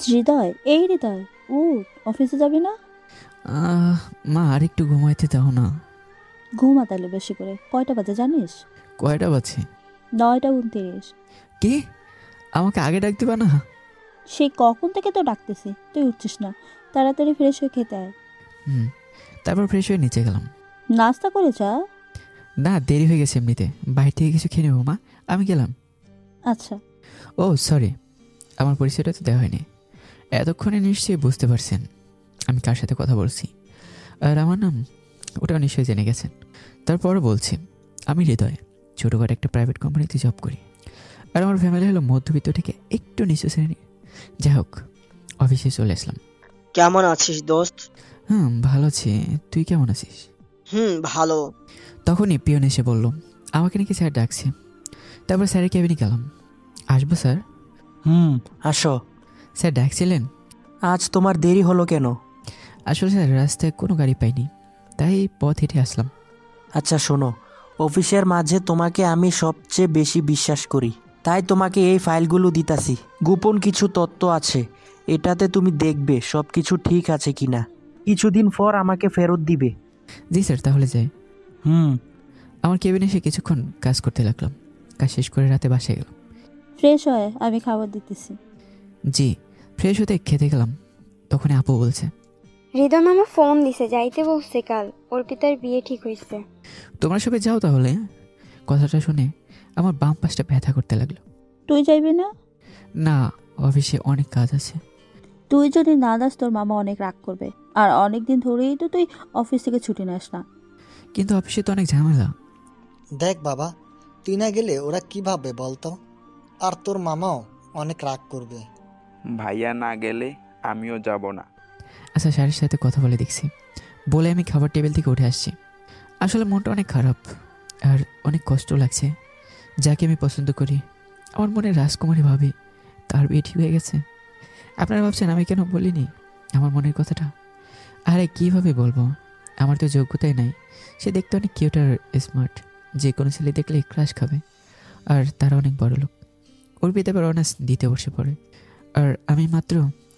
হৃদয়, এই হৃদয়, ও অফিসে যাবি না? আহ, মা আর একটু ঘুমাইতে দাও না। ঘুমা তাহলে বেশি করে। কয়টা বাজে জানিস? কয়টা বাজে? 9টা 29। কি? আমাকে আগে ডাক দিবা না? সেই কখন থেকে তো ডাকতেছি, তুই উঠছিস না। তাড়াতাড়ি ফ্রেশ হয়ে খেতে আয়। হুম। তারপর ফ্রেশ হয়ে নিচে গেলাম। নাস্তা করে যা। না, দেরি হয়ে গেছে এমনিতে। বাইরে থেকে কিছু খেয়ে নেবো মা, আমি গেলাম। আচ্ছা। ও সরি, আমার পরিচয়টা তো দেওয়া হয়নি। এতক্ষণে নিশ্চয়ই বুঝতে পারছেন আমি কার সাথে কথা বলছি। আর আমার নাম ওটাও নিশ্চয়ই জেনে গেছেন। তারপরও বলছি, আমি হৃদয়, ছোটোখাটো একটা প্রাইভেট কোম্পানিতে জব করি। আর আমার ফ্যামিলি হলো মধ্যবিত্ত থেকে একটু নিচু শ্রেণী। যাই হোক, অফিসে চলে আসলাম। কেমন আছিস দোস্ত? ভালো আছি। তুই কেমন আছিস? ভালো। তখনই পিয়ন এসে বলল আমাকে নাকি স্যার ডাকছে। তারপর স্যারের কেবিনে গেলাম। আসবো স্যার? আসো। স্যার ডাকছিলেন? আজ তোমার দেরি হলো কেন? আসলে স্যার রাস্তায় কোনো গাড়ি পাইনি, তাই পথ হেঁটে আসলাম। আচ্ছা শোনো, অফিসের মাঝে তোমাকে আমি সবচেয়ে বেশি বিশ্বাস করি, তাই তোমাকে এই ফাইলগুলো দিতাছি। গোপন কিছু তথ্য আছে, এটাতে তুমি দেখবে সব কিছু ঠিক আছে কিনা। কিছুদিন পর আমাকে ফেরত দিবে। জি স্যার, তাহলে যাই। হুম। আমার কেবিনে এসে কিছুক্ষণ কাজ করতে লাগলাম। কাজ শেষ করে রাতে বাসায় গেলাম। ফ্রেশ হয়ে আমি খাবার দিতেছি। জি। ফ্রেশ হতে খেতে গেলাম, তখন আপু বলছে হৃদয় মামা ফোন দিছে, যাইতে বলছে কাল অর্পিতার বিয়ে ঠিক হয়েছে। তোমরা সবাই যাও তাহলে। কথাটা শুনে আমার বাম পাশটা ব্যথা করতে লাগলো। তুই যাইবি না? না, অফিসে অনেক কাজ আছে। তুই যদি না যাস তোর মামা অনেক রাগ করবে। আর অনেক দিন ধরেই তো তুই অফিস থেকে ছুটি নাস না। কিন্তু অফিসে তো অনেক ঝামেলা। দেখ বাবা, তুই না গেলে ওরা কি ভাববে বলতো? আর তোর মামাও অনেক রাগ করবে। ভাইয়া না গেলে আমিও যাব না। আচ্ছা, স্যারের সাথে কথা বলে দেখছি, বলে আমি খাবার টেবিল থেকে উঠে আসছি। আসলে মনটা অনেক খারাপ আর অনেক কষ্ট লাগছে। যাকে আমি পছন্দ করি, আমার মনে রাজকুমারী ভাবি, তার বিয়ে ঠিক হয়ে গেছে। আপনারা ভাবছেন আমি কেন বলিনি আমার মনের কথাটা? আরে কীভাবে বলবো, আমার তো যোগ্যতাই নাই। সে দেখতে অনেক কিউট আর স্মার্ট, যে কোনো ছেলে দেখলে ক্রাশ খাবে। আর তারা অনেক বড় লোক। অর্পিতা এবার অনার্স দ্বিতীয় বর্ষে পড়ে, আর আমি মাত্র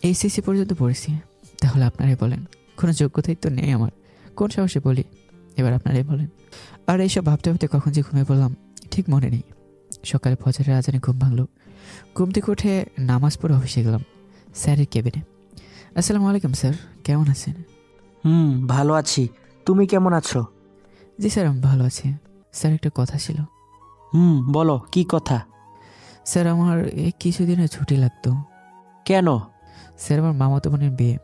এইচএসসি পর্যন্ত পড়েছি। তাহলে আপনারাই বলেন, কোনো যোগ্যতাই তো নেই আমার, কোন সাহসে বলি? এবার আপনারাই বলেন। আর এইসব ভাবতে ভাবতে কখন যে ঘুমিয়ে পড়লাম ঠিক মনে নেই। সকালে ফজরের আজানে ঘুম ভাঙলো। ঘুম থেকে উঠে নামাজ পড়ে অফিসে গেলাম, স্যারের কেবিনে। আসসালামু আলাইকুম স্যার, কেমন আছেন? ভালো আছি। তুমি কেমন আছো? জি স্যার, আমি ভালো আছি। স্যার একটা কথা ছিল। বলো, কি কথা? স্যার আমার এই কিছুদিনের ছুটি লাগতো। কেন? স্যার আমার মামাতো বোনের বিয়ে,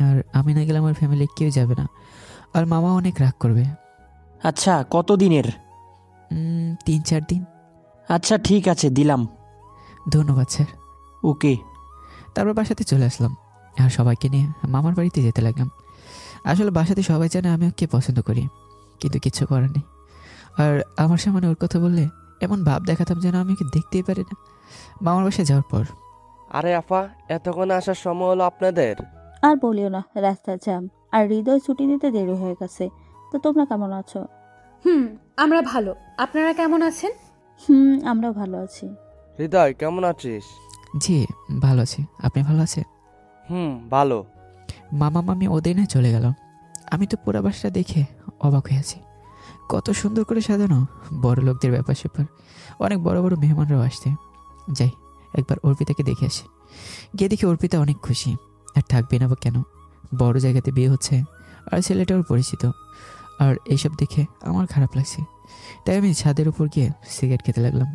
আর আমি না গেলে আমার ফ্যামিলি কেউ যাবে না, আর মামা অনেক রাগ করবে। আচ্ছা, কতদিনের? 3-4 দিন। আচ্ছা ঠিক আছে, দিলাম। ধন্যবাদ স্যার। ওকে। তারপর বাসাতে চলে আসলাম আর সবাইকে নিয়ে মামার বাড়িতে যেতে লাগলাম। আসলে বাসাতে সবাই জানে আমি ওকে পছন্দ করি, কিন্তু কিছু করার নেই। আর আমার সামনে ওর কথা বললে এমন ভাব দেখাতাম যেন আমি ওকে দেখতেই পারি না। মামার বাসায় যাওয়ার পর আরে আফা, এতক্ষণ আসার সময় হলো আপনাদের? আর বলিও না, রাস্তার জ্যাম আর হৃদয় ছুটি নিতে দেরি হয়ে গেছে। তো তোমরা কেমন আছো? আমরা ভালো। আপনারা কেমন আছেন? আমরাও ভালো আছি। হৃদয় কেমন আছিস? জি ভালো আছি, আপনি ভালো আছেন? ভালো। মামা মামি ওদের নিয়ে চলে গেল। আমি তো পুরো বাসাটা দেখে অবাক হয়ে আছি। কত সুন্দর করে সাজানো, বড় লোকদের ব্যাপার স্যাপার, অনেক বড় বড় মেহমানরাও আসছে। যাই একবার অর্পিতাকে দেখে আসি। গিয়ে দেখি অর্পিতা অনেক খুশি। আর থাকবে না বা কেন, বড় জায়গাতে বিয়ে হচ্ছে, আর ছেলেটা ওর পরিচিত। আর এইসব দেখে আমার খারাপ লাগছে, তাই আমি ছাদের উপর গিয়ে সিগারেট খেতে লাগলাম।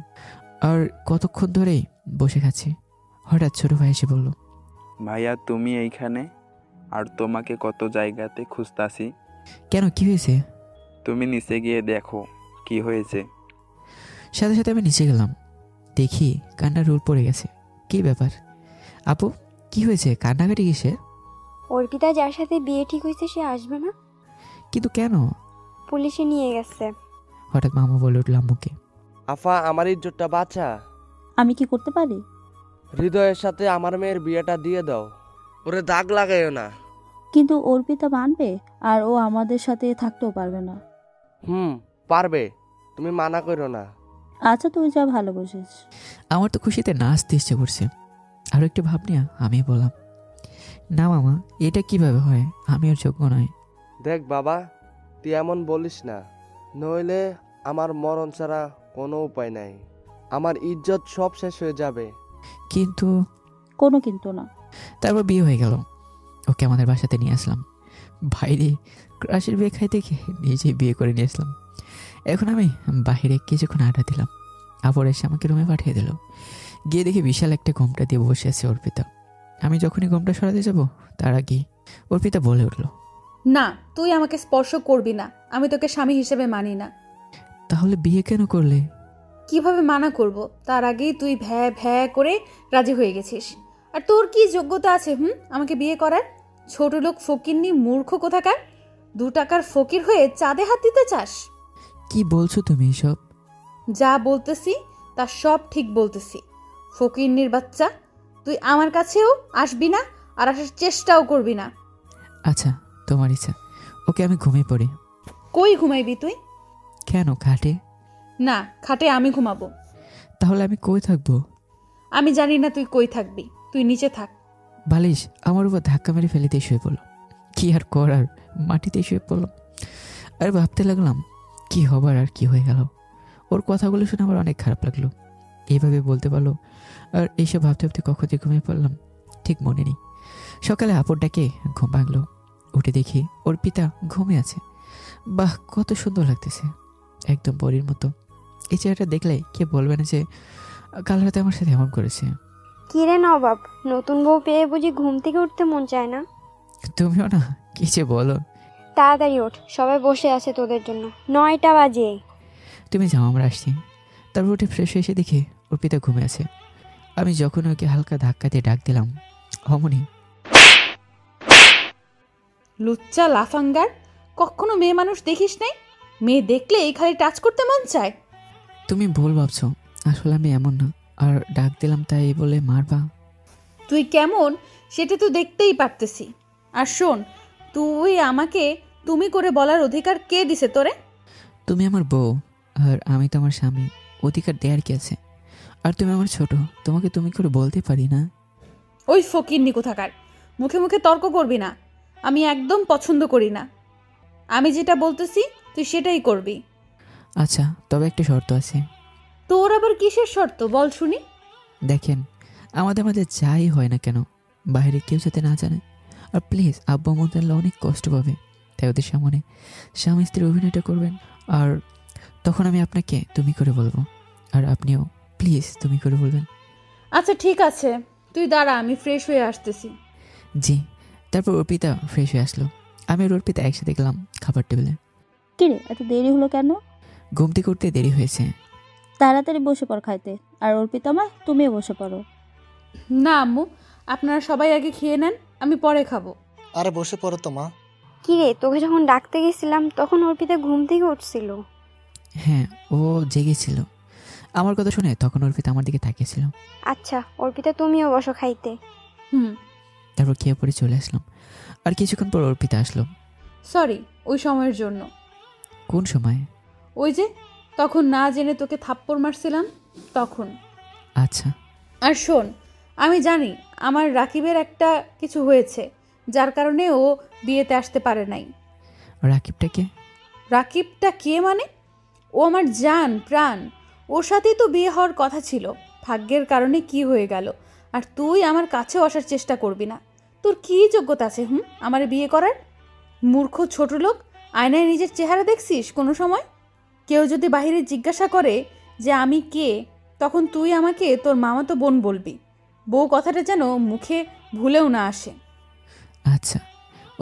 আর কতক্ষণ ধরেই বসে খাচ্ছি, হঠাৎ ছোট ভাই এসে বলল, ভাইয়া তুমি এইখানে? আর তোমাকে কত জায়গাতে খুঁজতাছি। কেন, কি হয়েছে? তুমি নিচে গিয়ে দেখো কি হয়েছে। সাথে সাথে আমি নিচে গেলাম, দেখি কান্নার রোল পড়ে গেছে। কি ব্যাপার আপু, কি হয়েছে? কান্নাকাটি কিসে? অর্পিতা যার সাথে বিয়ে ঠিক হয়েছে সে আসবে না। কিন্তু কেন? পুলিশে নিয়ে গেছে। হঠাৎ মামা বলে উঠল আম্মুকে, আফা আমার ইজ্জতটা বাঁচা। আমি কি করতে পারি? হৃদয়ের সাথে আমার মেয়ের বিয়েটা দিয়ে দাও, ওরে দাগ লাগাইও না। কিন্তু অর্পিতা মানবে, আর ও আমাদের সাথে থাকতেও পারবে না। পারবে, তুমি মানা করো না। আচ্ছা তুই যা ভালো বুঝিস। আমার তো খুশিতে নাচতে ইচ্ছে করছে। আরো একটু ভাব নিয়ে আমি বললাম, না মামা, এটা কিভাবে হয়? আমি আর যোগ্য নয়। দেখ বাবা, তুই এমন বলিস না, নইলে আমার মরণ ছাড়া কোনো উপায় নাই। আমার ইজ্জত সব শেষ হয়ে যাবে। কিন্তু কোনো কিন্তু না। তারপর বিয়ে হয়ে গেল। ওকে আমাদের বাসাতে নিয়ে আসলাম। বাইরে ক্রাশের বিয়ে খাইতে গিয়ে নিজেই বিয়ে করে নিয়ে আসলাম। এখন আমি বাইরে কিছুক্ষণ আড্ডা দিলাম, আবার এসে আমাকে রুমে পাঠিয়ে দিল। গিয়ে দেখি বিশাল একটা ঘোমটা দিয়ে বসে আছে অর্পিতা। আমি যখনই ঘোমটা সরাতে যাব তার আগেই অর্পিতা বলে উঠল, না, তুই আমাকে স্পর্শ করবি না, আমি তোকে স্বামী হিসেবে মানি না। তাহলে বিয়ে কেন করলে? কিভাবে মানা করব? তার আগেই তুই ভ্যা ভ্যা করে রাজি হয়ে গেছিস। আর তোর কি যোগ্যতা আছে আমাকে বিয়ে করার? ছোট লোক ফকিন্নি মূর্খ কোথাকার। 2 টাকার ফকির হয়ে চাঁদে হাত দিতে চাস? কি বলছো তুমি এসব? যা বলতেছি তা সব ঠিক বলতেছি। ফকিন্নির বাচ্চা, তুই আমার কাছেও আসবি না, আর আসার চেষ্টাও করবি না। আচ্ছা, তোমার ইচ্ছা। ওকে, আমি ঘুমিয়ে পড়ি। কই ঘুমাইবি তুই? কেন, খাটে? না, খাটে আমি ঘুমাবো। তাহলে আমি কই থাকবো? আমি জানি না তুই কই থাকবি, তুই নিচে থাক। বালিশ আমার উপর ধাক্কা মেরে ফেলে দিয়ে শুয়ে পড়লো। কি আর করার, মাটিতে শুয়ে পড়লাম। আর ভাবতে লাগলাম কি হবার আর কি হয়ে গেল। ওর কথাগুলো শুনে আমার অনেক খারাপ লাগলো। এইভাবে বলতে পারলো, আর এইসব ভাবতে ভাবতে কখন যে ঘুমিয়ে পড়লাম ঠিক মনে নেই। সকালে আপর ডাকে ঘুম ভাঙলো। উঠে দেখি ওর পিতা ঘুমিয়ে আছে। বাহ, কত সুন্দর লাগতেছে, একদম পরীর মতো। এই চেহারাটা দেখলে কে বলবে না যে কাল রাতে আমার সাথে এমন করেছে। কিরে নবাব, নতুন বউ পেয়ে বুঝি ঘুম থেকে উঠতে মন চায় না? তুমিও না কি যে বলো। তাড়াতাড়ি ওঠ, সবাই বসে আছে তোদের জন্য। 9টা বাজে। তুমি যাও, আমরা আসছি। তারপর উঠে ফ্রেশ হয়ে এসে দেখি ওর পিতা ঘুমে আছে। আমি যখন ওকে হালকা ধাক্কা দিয়ে ডাক দিলাম, অমনি লুচ্চা লাফাঙ্গার, কখনো মেয়ে মানুষ দেখিস নাই? মেয়ে দেখলেই খালি টাচ করতে মন চায়। তুমি ভুল ভাবছো, আসলে আমি এমন না। আর ডাক দিলাম তাই বলে মারবা? তুই কেমন সেটা তো দেখতেই পারতেছি। আর শোন, তুই আমাকে তুমি করে বলার অধিকার কে দিছে তোরে? তুমি আমার বউ আর আমি তোমার স্বামী, অধিকার দেয়ার কি আছে? আর তুমি আমার ছোট, তোমাকে তুমি করে বলতে পারি না? ওই ফকিন্নি কোথাকার, মুখে মুখে তর্ক করবি না। আমি একদম পছন্দ করি না। আমি যেটা বলতেছি তুই সেটাই করবি। আচ্ছা, তবে একটা শর্ত আছে। তোর আবার কিসের শর্ত বল শুনি? দেখেন, আমাদের মাঝে যাই হয় না কেন বাইরে কেউ যাতে না জানে। আর প্লিজ, আব্বা আম্মু জানলে অনেক কষ্ট পাবে, তাই ওদের সামনে স্বামী স্ত্রীর অভিনয়টা করবেন। আর তখন আমি আপনাকে তুমি করে বলবো, আর আপনিও প্লিজ তুমি করে বলবেন। আচ্ছা ঠিক আছে, তুই দাঁড়া, আমি ফ্রেশ হয়ে আসতেছি। জি। তারপর অর্পিতা ফ্রেশ হয়ে আসলো। আমি আর অর্পিতা একসাথে গেলাম খাবার টেবিলে। কিরে, এত দেরি হলো কেন? ঘুম থেকে উঠতে দেরি হয়েছে। তাড়াতাড়ি বসে পড় খাইতে। আর অর্পিতা মা, তুমিও বসে পড়ো। না আম্মু, আপনারা সবাই আগে খেয়ে নেন, আমি পরে খাবো। আরে বসে পড়ো তো মা। কিরে, তোকে যখন ডাকতে গেছিলাম তখন অর্পিতা ঘুম থেকে উঠছিল। হ্যাঁ, ও জেগেছিল। আমার কথা শুনে তখন অর্পিতা আমার দিকে তাকিয়েছিল। আচ্ছা অর্পিতা, তুমিও বসো খাইতে। তারপর খেয়ে পরে চলে আসলাম। আর কিছুক্ষণ পর অর্পিতা আসলো। সরি ওই সময়ের জন্য। কোন সময়? ওই যে তখন না জেনে তোকে থাপ্পড় মারছিলাম তখন। আচ্ছা। আর শোন, আমি জানি আমার রাকিবের একটা কিছু হয়েছে, যার কারণে ও বিয়েতে আসতে পারে নাই। রাকিবটা কে? রাকিবটা কে মানে? ও আমার জান প্রাণ, ওর সাথেই তো বিয়ে হওয়ার কথা ছিল। ভাগ্যের কারণে কি হয়ে গেল। আর তুই আমার কাছেও আসার চেষ্টা করবি না। তোর কি যোগ্যতা আছে আমার বিয়ে করার? মূর্খ ছোট লোক, আয়নায় নিজের চেহারা দেখছিস কোনো সময়? কেউ যদি বাহিরে জিজ্ঞাসা করে যে আমি কে, তখন তুই আমাকে তোর মামাতো বোন বলবি। বউ কথাটা যেন মুখে ভুলেও না আসে। আচ্ছা।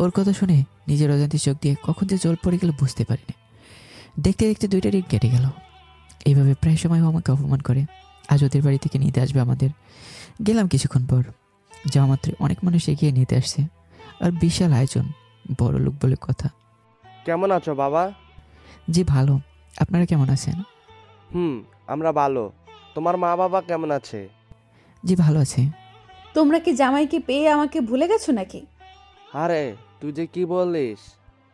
ওর কথা শুনে নিজের অজান্তে চোখ দিয়ে কখন যে জল পড়ে গেল বুঝতে পারিনি। দেখতে দেখতে 2টা দিন কেটে গেল। এইভাবে প্রায় সময় ও আমাকে অপমান করে। আজ ওদের বাড়ি থেকে নিতে আসবে আমাদের। গেলাম কিছুক্ষণ পর। যাওয়া মাত্র অনেক মানুষ এগিয়ে নিতে আসছে। আর বিশাল আয়োজন, বড় লোক বলে কথা। কেমন আছো বাবা? জি ভালো, আপনারা কেমন আছেন? আমরা ভালো। তোমার মা বাবা কেমন আছে? জি ভালো আছে। তোমরা কি জামাইকে পেয়ে আমাকে ভুলে গেছো নাকি? আরে তুই যে কি বলিস,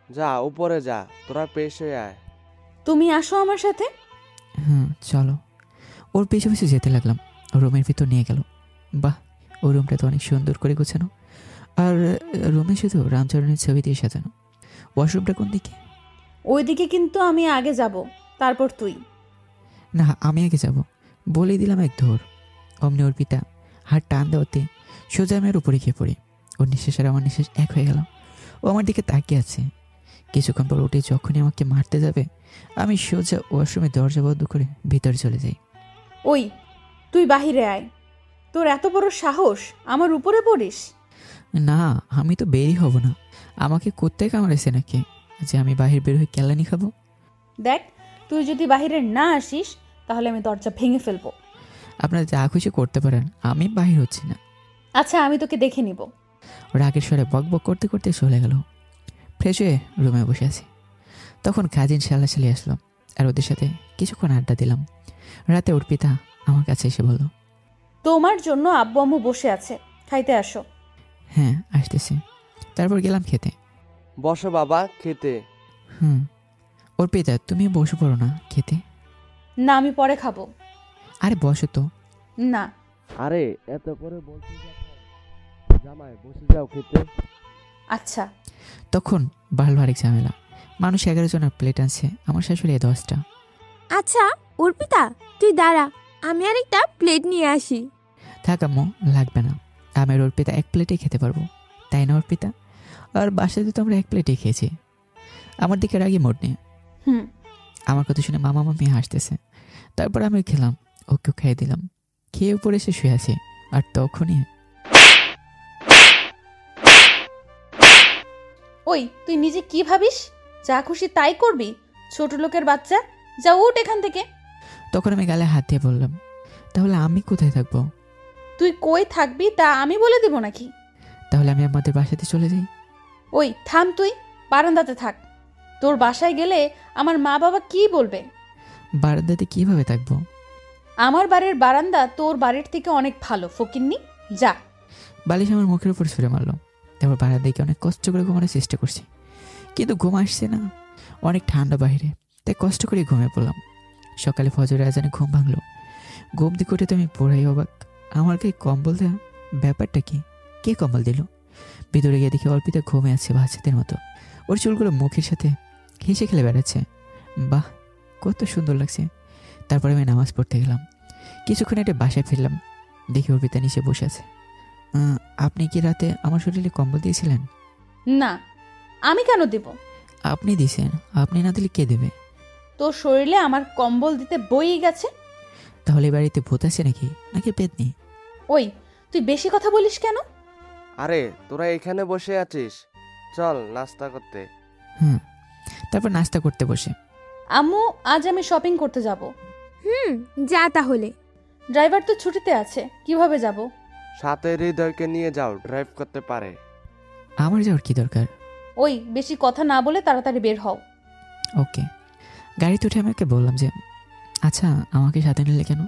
যা উপরে যা, তোরা পেশ হয়ে আয়। তুমি আসো আমার সাথে। চলো। ওর পিছু পিছু যেতে লাগলাম। রুমের ভিতর নিয়ে গেল। বাহ, ওই রুমটা তো অনেক সুন্দর করে গোছানো। আর রুমে শুধু রামচরণের ছবি দিয়ে সাজানো। ওয়াশরুমটা কোন দিকে? ওইদিকে, কিন্তু আমি আগে যাব, তারপর তুই। না, আমি আগে যাব। বলেই দিলাম এক ধর। অমনি অর্পিতা হাত টান দেওয়াতে সোজা আমি আর উপরে গিয়ে পড়ি। ওর নিঃশ্বাস আর আমার নিঃশ্বাস এক হয়ে গেল। ও আমার দিকে তাকিয়ে আছে। কিছুক্ষণ পর উঠে যখনই আমাকে মারতে যাবে, আমি সোজা ওয়াশরুমে দরজা বন্ধ করে ভিতরে চলে যাই। ওই, তুই বাহিরে আয়। তোর এত বড় সাহস, আমার উপরে পড়িস? না, আমি তো বেরই হব না। আমাকে কোথায় কামড়েছে নাকি যে আমি বাহির বের হয়ে কেলানি খাবো? দেখ, তুই যদি বাহিরে না আসিস তাহলে আমি দরজা ভেঙে ফেলবো। আপনারা যা খুশি করতে পারেন, আমি বাহির হচ্ছি না। আচ্ছা, আমি তোকে দেখে নিব। রাগের স্বরে বক বক করতে করতে চলে গেল। ফ্রেশ হয়ে রুমে বসে আছি। তখন কাজিন সালাসালি আসলো, আর ওদের সাথে কিছুক্ষণ আড্ডা দিলাম। রাতে অর্পিতা আমার কাছে এসে বলল, তোমার জন্য আব্বু আম্মু বসে আছে, খাইতে আসো। হ্যাঁ আসতেছি। তারপর গেলাম খেতে। বসো বাবা, খেতে। অর্পিতা, তুমি বসে পড়ো না খেতে। না, আমি পরে খাবো। আরে বসো তো। না। আরে এত করে বলছি জামাই, বসে যাও খেতে। আচ্ছা। তখন বাড়লো আরেক ঝামেলা। মানুষ 11 জনের প্লেট আনছে, আমার শাশুড়ি 10টা। আচ্ছা অর্পিতা, তুই দাঁড়া, আমি আরেকটা প্লেট নিয়ে আসি। থাক আম্মু, লাগবে না। আমি আর অর্পিতা এক প্লেটেই খেতে পারবো, তাই না অর্পিতা? আর বাসাতে তো আমরা এক প্লেটেই খেয়েছি। আমার দিকে রাগি মোট নিয়ে। আমার কথা শুনে মামা মামি হাসতেছে। তারপর আমি খেলাম, ওকেও খেয়ে দিলাম। খেয়ে উপরে এসে শুয়ে আছি, আর তখনই ওই, তুই নিজে কি ভাবিস? যা খুশি তাই করবি? ছোট লোকের বাচ্চা, যা উঠ এখান থেকে। তখন আমি গালে হাত দিয়ে বললাম, তাহলে আমি কোথায় থাকবো? তুই কই থাকবি তা আমি বলে দেব নাকি? তাহলে আমি আমাদের বাসাতে চলে যাই। ওই থাম, তুই বারান্দাতে থাক। তোর বাসায় গেলে আমার মা বাবা কি বলবে? বারান্দাতে কিভাবে থাকবো? আমার বাড়ির বারান্দা তোর বাড়ির থেকে অনেক ভালো, ফকিন্নি, যা। বালিশ আমার মুখের উপর ছুঁড়ে মারলো। তারপর বারান্দাকে অনেক কষ্ট করে ঘুমানোর চেষ্টা করছি, কিন্তু ঘুম আসছে না। অনেক ঠান্ডা বাইরে, তাই কষ্ট করে ঘুমিয়ে পড়লাম। সকালে ফজরের আজানে ঘুম ভাঙলো। ঘুম দিকে উঠে তো আমি পড়াই অবাক। আমার গায়ে কম্বল দেওয়া, ব্যাপারটা কি? কে কম্বল দিল? ভিতরে গিয়ে দেখি অর্পিতা ঘুমে আছে বাচ্চাদের মতো। ওর চুলগুলো মুখের সাথে হেসে খেলে বেড়াচ্ছে। বাহ, কত সুন্দর লাগছে। তারপরে আমি নামাজ পড়তে গেলাম। কিছুক্ষণ একটা বাসায় ফিরলাম, দেখি অর্পিতা নিচে বসে আছে। আপনি কি রাতে আমার শরীরে কম্বল দিয়েছিলেন? না, আমি কেন দেব? আপনি দিয়েছেন, আপনি না দিলে কে দেবে? তোর শরীরে আমার কম্বল দিতে বইই গেছে। তাহলে বাড়িতে ভূত আছে নাকি, নাকি পেতনি? ওই, তুই বেশি কথা বলিস কেন? আরে তোরা এখানে বসে আছিস, চল নাস্তা করতে। তারপর নাস্তা করতে বসে। আম্মু, আজ আমি শপিং করতে যাব। যা তাহলে। ড্রাইভার তো ছুটিতে আছে, কিভাবে যাব? সাথে হৃদয়কে নিয়ে যাও, ড্রাইভ করতে পারে। আমার যাওয়ার কি দরকার? ওই, বেশি কথা না বলে তাড়াতাড়ি বের হও। ওকে। গাড়িতে উঠে আমি ওকে বললাম যে, আচ্ছা আমাকে সাথে নিলে কেন?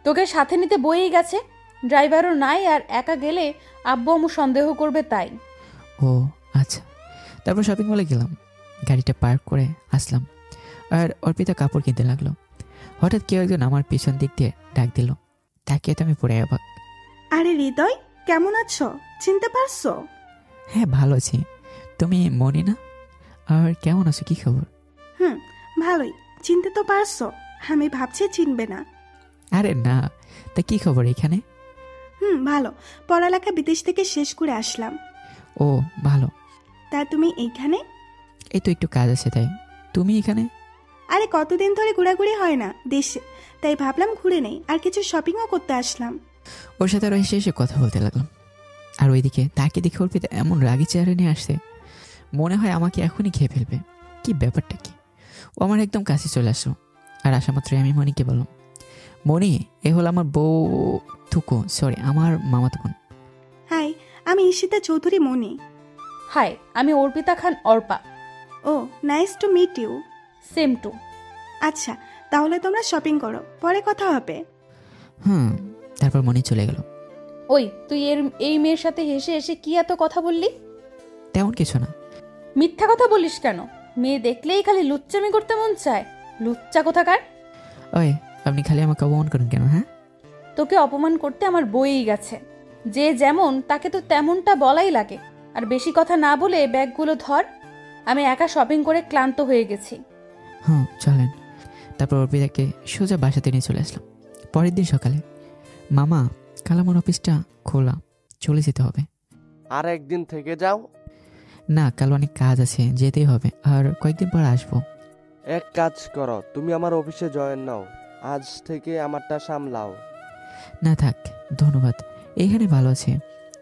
তোকে সাথে নিতে বইই গেছে, ড্রাইভারও নাই, আর একা গেলে আব্বু আম্মু সন্দেহ করবে তাই। ও আচ্ছা। তারপর শপিং মলে গেলাম, গাড়িটা পার্ক করে আসলাম। আর অর্পিতা কাপড় কিনতে লাগলো। হঠাৎ কেউ একজন আমার পিছন দিক দিয়ে ডাক দিল। তাকিয়ে তো আমি পড়ে অবাক। আরে হৃদয়, কেমন আছো? চিনতে পারছো? হ্যাঁ, ভালো আছি। তুমি মনি না? আর কেমন আছো, কি খবর? ভালোই। চিনতে তো পারছো? আমি ভাবছি চিনবে না। আরে না, তা কি খবর এখানে? ভালো। পড়ালেখা বিদেশ থেকে শেষ করে আসলাম। ও ভালো। তা তুমি এইখানে? এই তো একটু কাজ আছে তাই। তুমি এখানে? আরে কতদিন ধরে ঘোরাঘুরি হয় না দেশে, তাই ভাবলাম ঘুরে নেই, আর কিছু শপিংও করতে আসলাম। ওর সাথে আরো এসে এসে কথা বলতে লাগলাম। আর ওইদিকে তাকে দেখে অর্পিতা এমন রাগি চেহারা নিয়ে আসছে, মনে হয় আমাকে এখনই খেয়ে ফেলবে। কি ব্যাপারটা কি? ও আমার একদম কাছে চলে আসলো। আর আসা মাত্রই আমি মনিকে বললাম, মনি, এ হলো আমার বউ থুকু, সরি আমার মামাতো বোন। হাই, আমি ঈশিতা চৌধুরী মনি। হাই, আমি Arpita Khan Arpa. Oh, nice to meet you. Same too. আচ্ছা, তাহলে তোমরা শপিং করো, পরে কথা হবে। তারপর মনি চলে গেল। ওই, তুই এই মেয়ের সাথে হেসে হেসে কি এত কথা বললি? তেমন কিছু না। মিথ্যা কথা বলিস কেন? মেয়ে দেখলেই খালি লুচ্চামি করতে মন চায়, লুচ্চা কোথাকার। ওই, আপনি খালি আমাকে অপমান করেন কেন? হ্যাঁ, তোকে অপমান করতে আমার বইই গেছে। যে যেমন তাকে তো তেমনটা বলাই লাগে। আর বেশি কথা না বলে ব্যাগগুলো ধর, আমি একা শপিং করে ক্লান্ত হয়ে গেছি। হ্যাঁ চলেন। তারপর অর্পিতাকে সোজা বাসাতে নিয়ে চলে আসলাম। পরের দিন সকালে, মামা কাল আমার অফিসটা খোলা, চলে যেতে হবে। আর একদিন থেকে যাও। না, কাল অনেক কাজ আছে, যেতেই হবে, আর কয়েকদিন পর আসবো। এক কাজ করো, তুমি আমার অফিসে জয়েন নাও, আজ থেকে আমারটা সামলাও। না থাক, ধন্যবাদ, এইখানে ভালো আছে।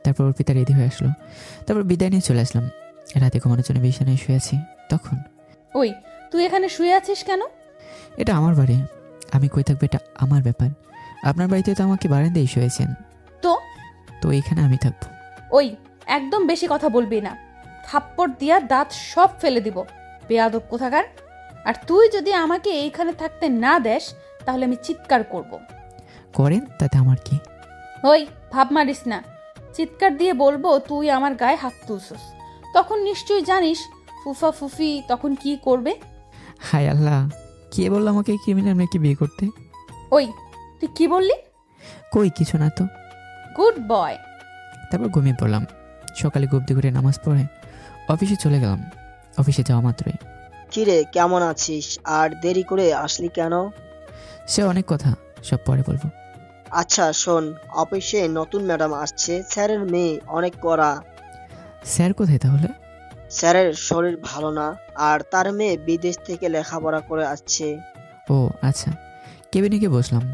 তারপর অর্পিতা রেডি হয়ে আসলো। তারপর বিদায় নিয়ে চলে আসলাম। রাতে ঘুমানোর জন্য বিছানায় শুয়ে আছি। তখন, ওই তুই এখানে শুয়ে আছিস কেন? এটা আমার বাড়ি, আমি কই থাকবো এটা আমার ব্যাপার। আপনার বাড়িতে তো আমাকে বারান্দায় শুয়েছেন, তো তো এইখানে আমি থাকবো। ওই একদম বেশি কথা বলবি না, থাপ্পড় দিয়া দাঁত সব ফেলে দিব, বেয়াদব কোথাকার। আর তুই যদি আমাকে এইখানে থাকতে না দেস তাহলে আমি চিৎকার করব। করেন, তাতে আমার কি? ওই ভাব মারিস না, চিৎকার দিয়ে বলবো তুই আমার গায়ে হাত তুলছস। তখন নিশ্চয়ই জানিস ফুফা ফুফি তখন কি করবে। হায় আল্লাহ, কে বললো আমাকে ক্রিমিনাল মেয়েকে বিয়ে করতে? ওই তুই কি বললি? কই কিছু না তো। Good boy. তারপর ঘুমিয়ে পড়লাম। সকালে গুপ্তি করে নামাজ পড়ে অফিসে চলে গেলাম। অফিসে যাওয়া মাত্রই, কিরে কেমন আছিস, আর দেরি করে আসলি কেন? সে অনেক কথা, সব পরে বলবো। আচ্ছা শোন, অফিসে নতুন ম্যাডাম আসছে, স্যারের মেয়ে অনেক কড়া। স্যার কোথায় তাহলে? স্যারের শরীর ভালো না, আর তার মেয়ে বিদেশ থেকে লেখাপড়া করে আসছে। ও আচ্ছা। কেবিনে গিয়ে বসলাম,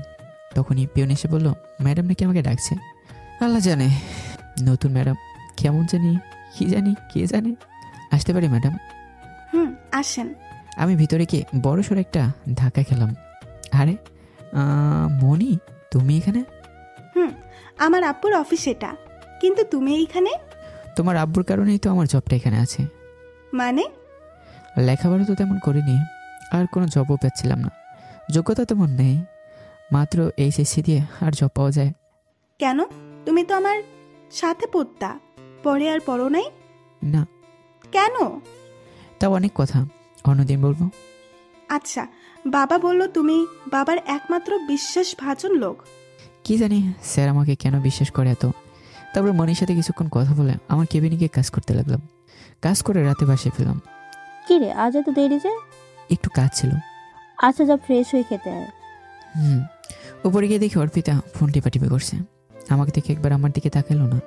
তখনই পিয়ন এসে বললো ম্যাডাম নাকি আমাকে ডাকছে। আল্লাহ জানে, নতুন ম্যাডাম কেমন জানি, কি জানি, কে জানে। আসতে পারি ম্যাডাম? আসেন। আমি ভিতরে গিয়ে বড় সড় একটা ধাক্কা খেলাম। আরে মনি, তুমি এখানে? আমার আব্বুর অফিস এটা, কিন্তু তুমি এইখানে? তোমার আব্বুর কারণেই তো আমার জবটা এখানে আছে। মানে? লেখাপড়া তো তেমন করিনি, আর কোনো জবও পাচ্ছিলাম না, যোগ্যতা তেমন নেই, মাত্র এইচএসসি দিয়ে আর জব পাওয়া যায়। কেন? তুমি তো আমার সাথে পড়তা, পরে আর পড়ো নাই? না। কেন? তাও অনেক কথা, অন্যদিন বলবো। আচ্ছা, বাবা বললো তুমি বাবার একমাত্র বিশ্বাসভাজন লোক। কি জানি স্যার আমাকে কেন বিশ্বাস করে এত। তারপর মনির সাথে কিছুক্ষণ কথা বলে আমার কেবিনে গিয়ে কাজ করতে লাগলাম। কাজ করে রাতে বাসায় ফেলাম। কি রে আজ এত দেরি যে? একটু কাজ ছিল। আচ্ছা যা, ফ্রেশ হয়ে খেতে আয়। উপরে গিয়ে দেখি অর্পিতা ফোন টিপাটিপি করছে। আমাকে দেখে একবার আমার দিকে তাকালো না।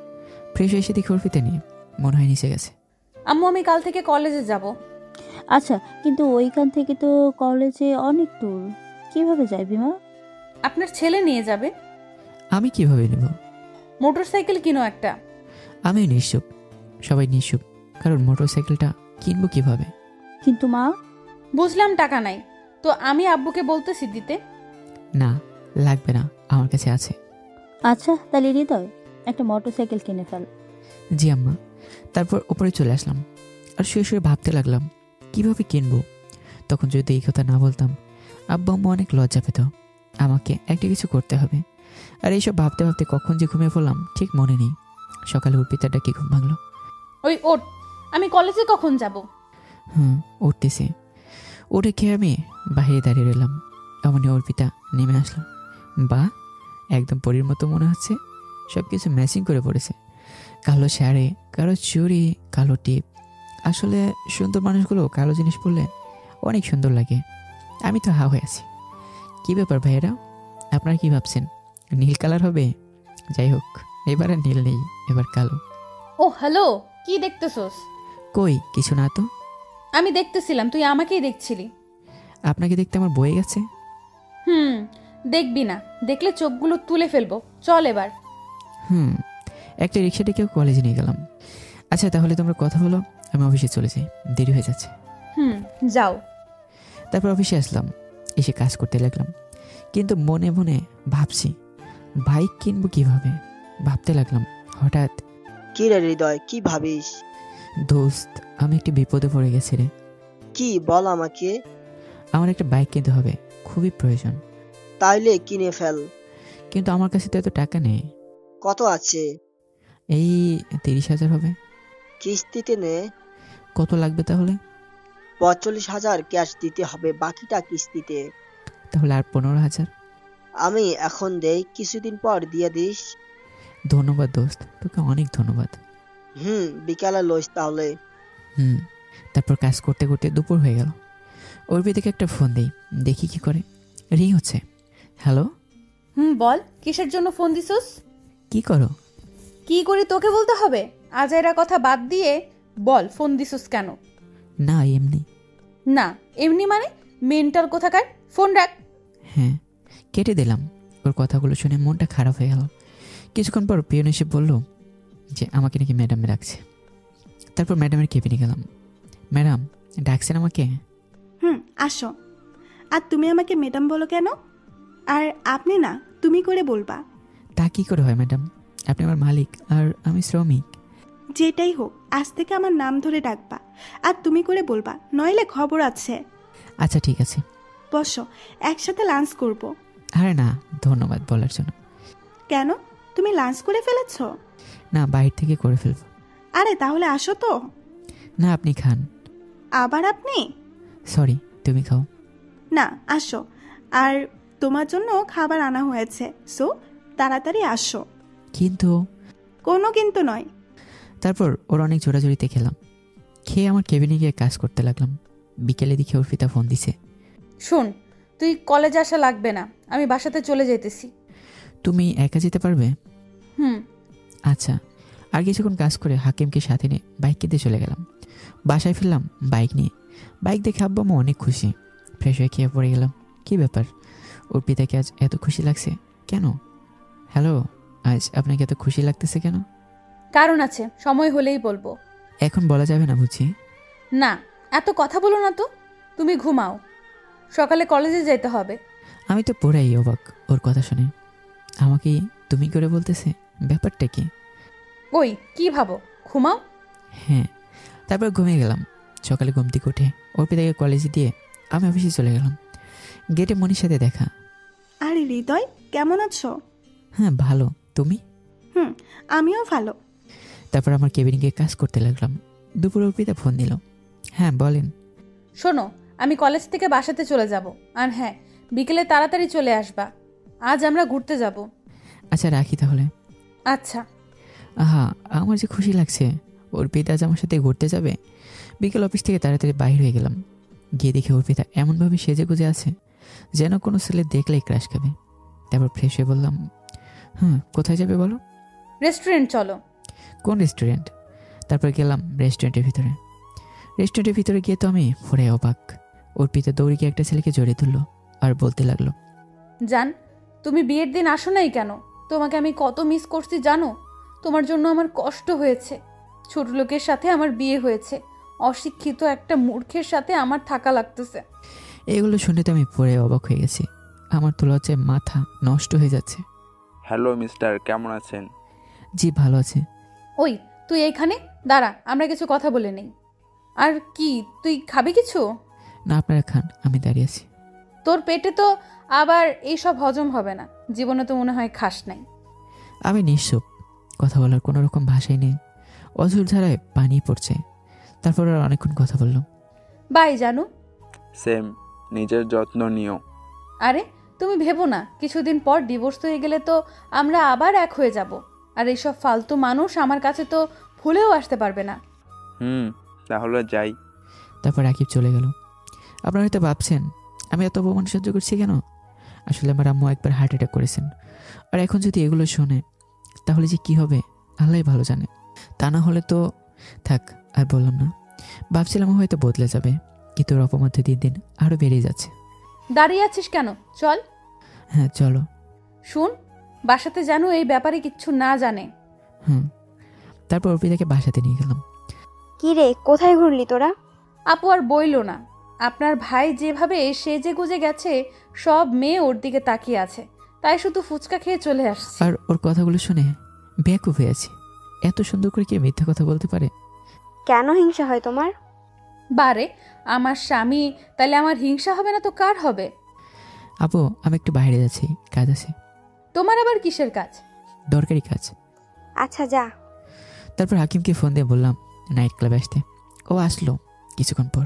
ফ্রেশ হয়ে এসে দেখি অর্পিতা নিয়ে, মনে হয় নিচে গেছে। আম্মু আমি কাল থেকে কলেজে যাব। আচ্ছা, কিন্তু ওইখান থেকে তো কলেজে অনেক দূর, কিভাবে যাবি মা? আপনার ছেলে নিয়ে যাবে। আমি কিভাবে নেব? মোটরসাইকেল কিনো একটা। আমি নিশ্চুপ, সবাই নিশ্চুপ, কারণ মোটরসাইকেলটা কিনবো কিভাবে? কিন্তু মা। বুঝলাম টাকা নাই, তো আমি আব্বুকে বলতেছি দিতে। না লাগবে না, আমার কাছে আছে। আচ্ছা তাহলে হৃদয় একটা মোটরসাইকেল কিনে ফেল। জি আম্মা। তারপর উপরে চলে আসলাম আর শুয়ে শুয়ে ভাবতে লাগলাম কিভাবে কিনবো। তখন যদি এই কথা না বলতাম আব্বু আম্মু অনেক লজ্জা পেত। আমাকে একটা কিছু করতে হবে। আর এইসব ভাবতে ভাবতে কখন যে ঘুমিয়ে পড়লাম ঠিক মনে নেই। সকালে অর্পিতার ডাকে ঘুম ভাঙলো। ওই ওঠ, আমি কলেজে কখন যাব? উঠতেছে। উঠে খেয়ে আমি বাইরে দাঁড়িয়ে রইলাম। এমনই অর্পিতা নেমে আসলো। বা একদম পরীর মতো মনে হচ্ছে, সব কিছু ম্যাচিং করে পড়েছে। কালো শাড়ি, কালো চুড়ি, কালো টিপ। আসলে সুন্দর মানুষগুলো কালো জিনিস পরলে অনেক সুন্দর লাগে। আমি তো হা হয়ে আছি। কী ব্যাপার ভাইয়েরা, আপনারা কি ভাবছেন নীল কালার হবে? যাই হোক, এবার আর নীল নেই, এবার কালো। ও হ্যালো, কি দেখতেছস? কই কিছু না তো। আমি দেখতেছিলাম, তুই আমাকেই দেখছিলি। আপনাকে দেখতে আমার বয়ে গেছে। দেখবি না, দেখলে চোখগুলো তুলে ফেলবো। চল এবার। একটা রিক্সা ডেকেও কলেজে নিয়ে গেলাম। আচ্ছা তাহলে তোমরা কথা বলো, আমি অফিসে চলে যাই, দেরি হয়ে যাচ্ছে। যাও। তারপর অফিসে আসলাম, এসে কাজ করতে লাগলাম। কিন্তু মনে মনে ভাবছি বাইক কিনবো কিভাবে, ভাবতে লাগলাম। হঠাৎ, কি রে হৃদয়, কি ভাবিস? দোস্ত, আমি একটি বিপদে পড়ে গেছি রে। কি বল আমাকে। আমার একটা বাইক কিনতে হবে, খুবই প্রয়োজন। তাইলে কিনে ফেল। কিন্তু আমার কাছে তো এত টাকা নেই। কত আছে? এই 30,000 হবে। কিস্তিতে নে। কত লাগবে তাহলে? 45,000 ক্যাশ দিতে হবে, বাকিটা কিস্তিতে। তাহলে আর 15,000? আমি এখন দেই, কিছুদিন পর দিয়ে দিস। ধন্যবাদ দোস্ত, তোকে অনেক ধন্যবাদ। বিকালে লইস তাহলে। তারপর কাজ করতে করতে দুপুর হয়ে গেল। অর্পিতাকে একটা ফোন দেই, দেখি কি করে। রিং হচ্ছে। হ্যালো। বল, কিসের জন্য ফোন দিছস? কি করো? কি করি তোকে বলতে হবে? আজাইরা কথা বাদ দিয়ে বল, ফোন দিছস কেন? না এমনি। না এমনি মানে? মেন্টাল কোথাকার, ফোন রাখ। হ্যাঁ, কেটে দিলাম। ওর কথাগুলো শুনে মনটা খারাপ হয়ে গেল। কিছুক্ষণ পর পিয়ন এসে বলল যে আমাকে নাকি ম্যাডামে রাখছে। তারপর ম্যাডামের কেবিনে গেলাম। ম্যাডাম ডাকছেন আমাকে? আসো। আর তুমি আমাকে ম্যাডাম বলো কেন? আর আপনি না, তুমি করে বলবা। তা কি করে হয় ম্যাডাম? আপনি আমার মালিক আর আমি শ্রমিক। যেটাই হোক, আজ থেকে আমার নাম ধরে ডাকবা আর তুমি করে বলবা, নইলে খবর আছে। আচ্ছা ঠিক আছে। বসো, একসাথে লাঞ্চ করব। আরে না, ধন্যবাদ বলার জন্য। কেন, তুমি লাঞ্চ করে ফেলেছ? না, বাইরে থেকে করে ফেলব। আরে তাহলে আসো তো। না, আপনি খান। আবার আপনি? সরি, তুমি খাও। না, আসো। আর তোমার জন্য খাবার আনা হয়েছে, সো তাড়াতাড়ি আসো। কিন্তু? কোনো কিন্তু নয়। তারপর ওর অনেক জোরাজোরিতে খেলাম। খেয়ে আমার কেবিনে গিয়ে কাজ করতে লাগলাম। বিকেলে দেখে অর্পিতা ফোন দিছে। শোন, তুই কলেজে আসা লাগবে না, আমি বাসাতে চলে যেতেছি। তুমি একা যেতে পারবে? হুম। আচ্ছা। আর কিছুক্ষণ কাজ করে হাকিমকে সাথে নিয়ে বাইক কিনতে চলে গেলাম। বাসায় ফিরলাম বাইক নিয়ে। বাইক দেখে আব্বা মা অনেক খুশি। ফ্রেশ হয়ে খেয়ে পড়ে গেলাম। কি ব্যাপার, অর্পিতাকে আজ এত খুশি লাগছে কেন? হ্যালো, আজ আপনাকে এত খুশি লাগতেছে কেন? কারণ আছে, সময় হলেই বলবো। এখন বলা যাবে না বুঝি? না, এত কথা বলো না তো। তুমি ঘুমাও, সকালে কলেজে যেতে হবে। আমি তো পুরাই অবাক ওর কথা শুনে। আমাকে তুমি করে বলতেছে, ব্যাপারটা কি? ওই কি ভাবো, ঘুমাও। হ্যাঁ। তারপর ঘুমিয়ে গেলাম। সকালে ঘুম থেকে উঠে অর্পিতাকে কলেজে দিয়ে আমি অফিসে চলে গেলাম। গেটে মনির সাথে দেখা। আরে হৃদয়, কেমন আছো? হ্যাঁ ভালো, তুমি? আমিও ভালো। তারপর আমার কেবিনে গিয়ে কাজ করতে লাগলাম। দুপুরে অর্পিতা ফোন দিল। হ্যাঁ বলেন। শোনো, আমি কলেজ থেকে বাসাতে চলে যাব, আর হ্যাঁ, বিকেলে তাড়াতাড়ি চলে আসবা। আজ আমরা ঘুরতে যাব। আচ্ছা রাখি তাহলে। আচ্ছা। আহা, আমার যে খুশি লাগছে, অর্পিতা আজ আমার সাথে ঘুরতে যাবে। বিকেল অফিস থেকে তাড়াতাড়ি বাইরে হয়ে গেলাম। গিয়ে দেখে অর্পিতা এমনভাবে সেজে গুজে আছে যেন কোনো ছেলে দেখলেই ক্রাশ খাবে। তারপর ফ্রেশ হয়ে বললাম, কোথায় যাবে বলো? রেস্টুরেন্ট চলো। কোন রেস্টুরেন্ট? তারপর গেলাম রেস্টুরেন্টের ভিতরে। রেস্টুরেন্টের ভিতরে গিয়ে তো আমি পুরাই অবাক। অর্পিতা দৌড়ে গিয়ে একটা ছেলেকে জড়িয়ে ধরলো আর বলতে লাগলো, জান, তুমি বিয়ের দিন আসো নাই কেন? তোমাকে আমি কত মিস করছি জানো? তোমার জন্য আমার কষ্ট হয়েছে। ছোট লোকের সাথে আমার বিয়ে হয়েছে, অশিক্ষিত একটা মূর্খের সাথে আমার থাকা লাগতেছে। এগুলো শুনে তো আমি পুরাই অবাক হয়ে গেছি। আমার তো লজ্জায় মাথা নষ্ট হয়ে যাচ্ছে। হ্যালো মিস্টার, কেমন আছেন? জি ভালো আছে। ওই তুই এইখানে দাঁড়া, আমরা কিছু কথা বলে নেই। আর কি, তুই খাবি কিছু? না, আপনারা খান, আমি দাঁড়িয়ে আছি। তোর পেটে তো আবার এইসব হজম হবে না, জীবনে তো মনে হয় খাস নাই। আমি নিঃসব, কথা বলার কোনো রকম ভাষাই নেই। অঝোর ধারায় পানি পড়ছে। তারপর আর অনেকক্ষণ কথা বললাম। By Janu. সেম, নিজের যত্ন নিও। আরে তুমি ভেবো না, কিছুদিন পর ডিভোর্স হয়ে গেলে তো আমরা আবার এক হয়ে যাব। আর এইসব ফালতু মানুষ আমার কাছে তো ভুলেও আসতে পারবে না। তাহলে যাই। তারপর রাকিব চলে গেল। আপনারা হয়তো ভাবছেন আমি এত অপমান সহ্য করছি কেন। আসলে আমার আম্মু একবার হার্ট অ্যাটাক করেছেন, আর এখন যদি এগুলো শোনে তাহলে যে কি হবে আল্লাহই ভালো জানে। তা না হলে তো থাক, আর বললাম না। ভাবছিলাম হয়তো বদলে যাবে, কিন্তু ওর অপমান দিন দিন আরও বেড়ে যাচ্ছে। দাঁড়িয়ে আছিস কেন, চল। হ্যাঁ চলো। শুন, বাসাতে জানো এই ব্যাপারে কিচ্ছু না জানে। তারপর অর্পিতাকে বাসাতে নিয়ে গেলাম। কি রে, কোথায় ঘুরলি তোরা? আপু আর বইল না, আপনার ভাই যেভাবে সেজে গুজে গেছে, সব মেয়ে ওর দিকে তাকিয়ে আছে, তাই শুধু ফুচকা খেয়ে চলে আসছে। আর ওর কথাগুলো শুনে বেকুব হয়ে আছে। এত সুন্দর করে কি মিথ্যা কথা বলতে পারে? কেন হিংসা হয় তোমার? বারে, আমার স্বামী, তাহলে আমার হিংসা হবে না তো কার হবে? আপু আমি একটু বাইরে যাচ্ছি, কাজ আছে। তোমার আবার কিসের কাজ? দরকারি কাজ। আচ্ছা যা। তারপর হাকিমকে ফোন দিয়ে বললাম নাইট ক্লাবে আসতে। ও আসলো কিছুক্ষণ পর।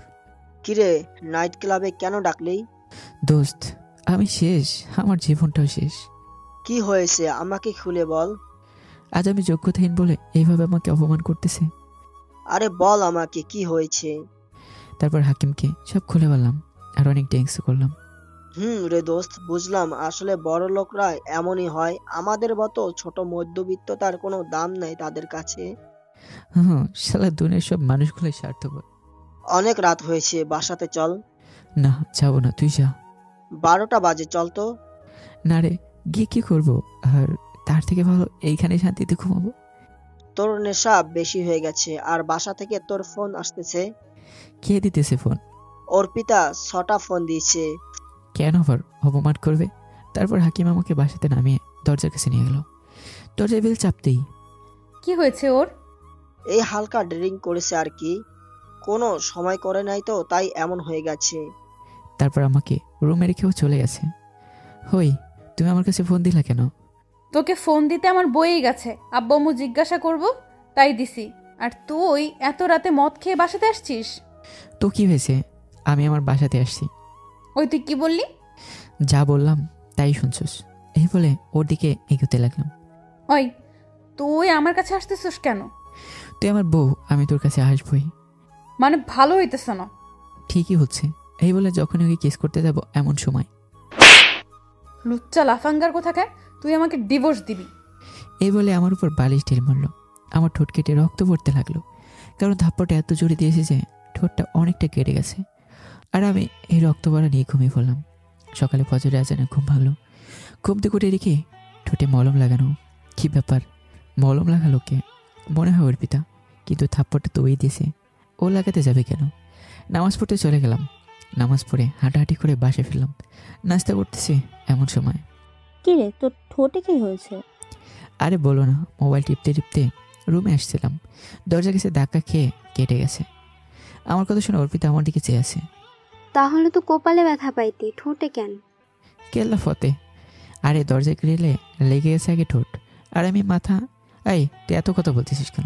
কিরে, নাইট ক্লাবে কেন ডাকলি? দোস্ত আমি শেষ, আমার জীবনটাও শেষ। কি হয়েছে আমাকে খুলে বল। আজ আমি যোগ্যতাহীন বলে এইভাবে আমাকে অপমান করতেছে। আরে বল আমাকে কি হয়েছে। তারপর হাকিমকে সব খুলে বললাম আর অনেক থ্যাঙ্কস করলাম। রে দোস্ত, বুঝলাম আসলে বড় লোকরা এমনই হয়। আমাদের মতো ছোট মধ্যবিত্ত তার কোনো দাম নাই তাদের কাছে। হ্যাঁ, শালা দুনিয়ার সব মানুষগুলোই স্বার্থপর। অনেক রাত হয়েছে, বাসাতে চল। না, যাবো না, তুই যা। 12টা বাজে, চল তো। না রে, গিয়ে কি করবো? আর তার থেকে ভালো এইখানে শান্তিতে ঘুমাবো। তোর নেশা বেশি হয়ে গেছে। আর বাসা থেকে তোর ফোন আসতেছে। কে দিতেছে ফোন? অর্পিতা 6টা ফোন দিয়েছে। কেন আবার অপমান করবে? তারপর হাকিম আমাকে বাসাতে নামিয়ে দরজার কাছে নিয়ে গেল। দরজায় বেল চাপতেই, কি হয়েছে ওর? এই হালকা ড্রিঙ্ক করেছে আর কি, কোনো সময় করে নাই তো, তাই এমন হয়ে গেছে। তারপর আমাকে রুমে রেখেও চলে গেছে। হই, তুমি আমার কাছে ফোন দিলা কেন? তোকে ফোন দিতে আমার বইই গেছে, আব্বু আম্মু জিজ্ঞাসা করব তাই দিছি। আর তুই এত রাতে মদ খেয়ে বাসাতে আসছিস? তো কি হয়েছে? আমি আমার বাসাতে আসছি। ওই তুই কি বললি? যা বললাম তাই শুনছস। এই বলে ওর দিকে এগোতে লাগলাম। ওই তুই আমার কাছে আসতেছিস কেন? তুই আমার বউ, আমি তোর কাছে আসবই। মানে ভালো হইতেছে না। ঠিকই হচ্ছে। এই বলে যখন ওকে কিস করতে যাব এমন সময়, লুচ্চা লাফাঙ্গার কোথাকার, তুই আমাকে ডিভোর্স দিবি। এই বলে আমার উপর বালিশ ঢিল মারল। আমার ঠোঁট কেটে রক্ত পড়তে লাগলো, কারণ থাপ্পড়টা এত জোরে দিয়েছে যে ঠোঁটটা অনেকটা কেটে গেছে। আর আমি এই রক্ত পড়া নিয়ে ঘুমিয়ে পড়লাম। সকালে ফজরে আজানে ঘুম ভাঙলো। ঘুম থেকে উঠে দেখি ঠোঁটে মলম লাগানো। কি ব্যাপার, মলম লাগালো কে? মনে হয় অর্পিতা, কিন্তু থাপ্পড়টা তো ওই দিয়েছে, ও লাগাতে যাবে কেন? নামাজ পড়তে চলে গেলাম। নামাজ পড়ে হাঁটাহাঁটি করে বাসে ফিরলাম। নাস্তা করতেছি এমন সময়। কি রে, তোর ঠোঁটে কি হয়েছে? আরে বলো না, মোবাইল টিপতে টিপতে রুমে আসছিলাম, দরজা কাছে ধাক্কা খেয়ে কেটে গেছে। আমার কথা শুনে অর্পিতা আমার দিকে চেয়ে আছে। তাহলে তো কপালে ব্যথা পাইতি, ঠোঁটে কেন? কেল্লা ফতে। আরে দরজায় গ্রিলে লেগে গেছে আগে ঠোঁট, আর আমি মাথা। এই তুই এত কথা বলতেছিস কেন?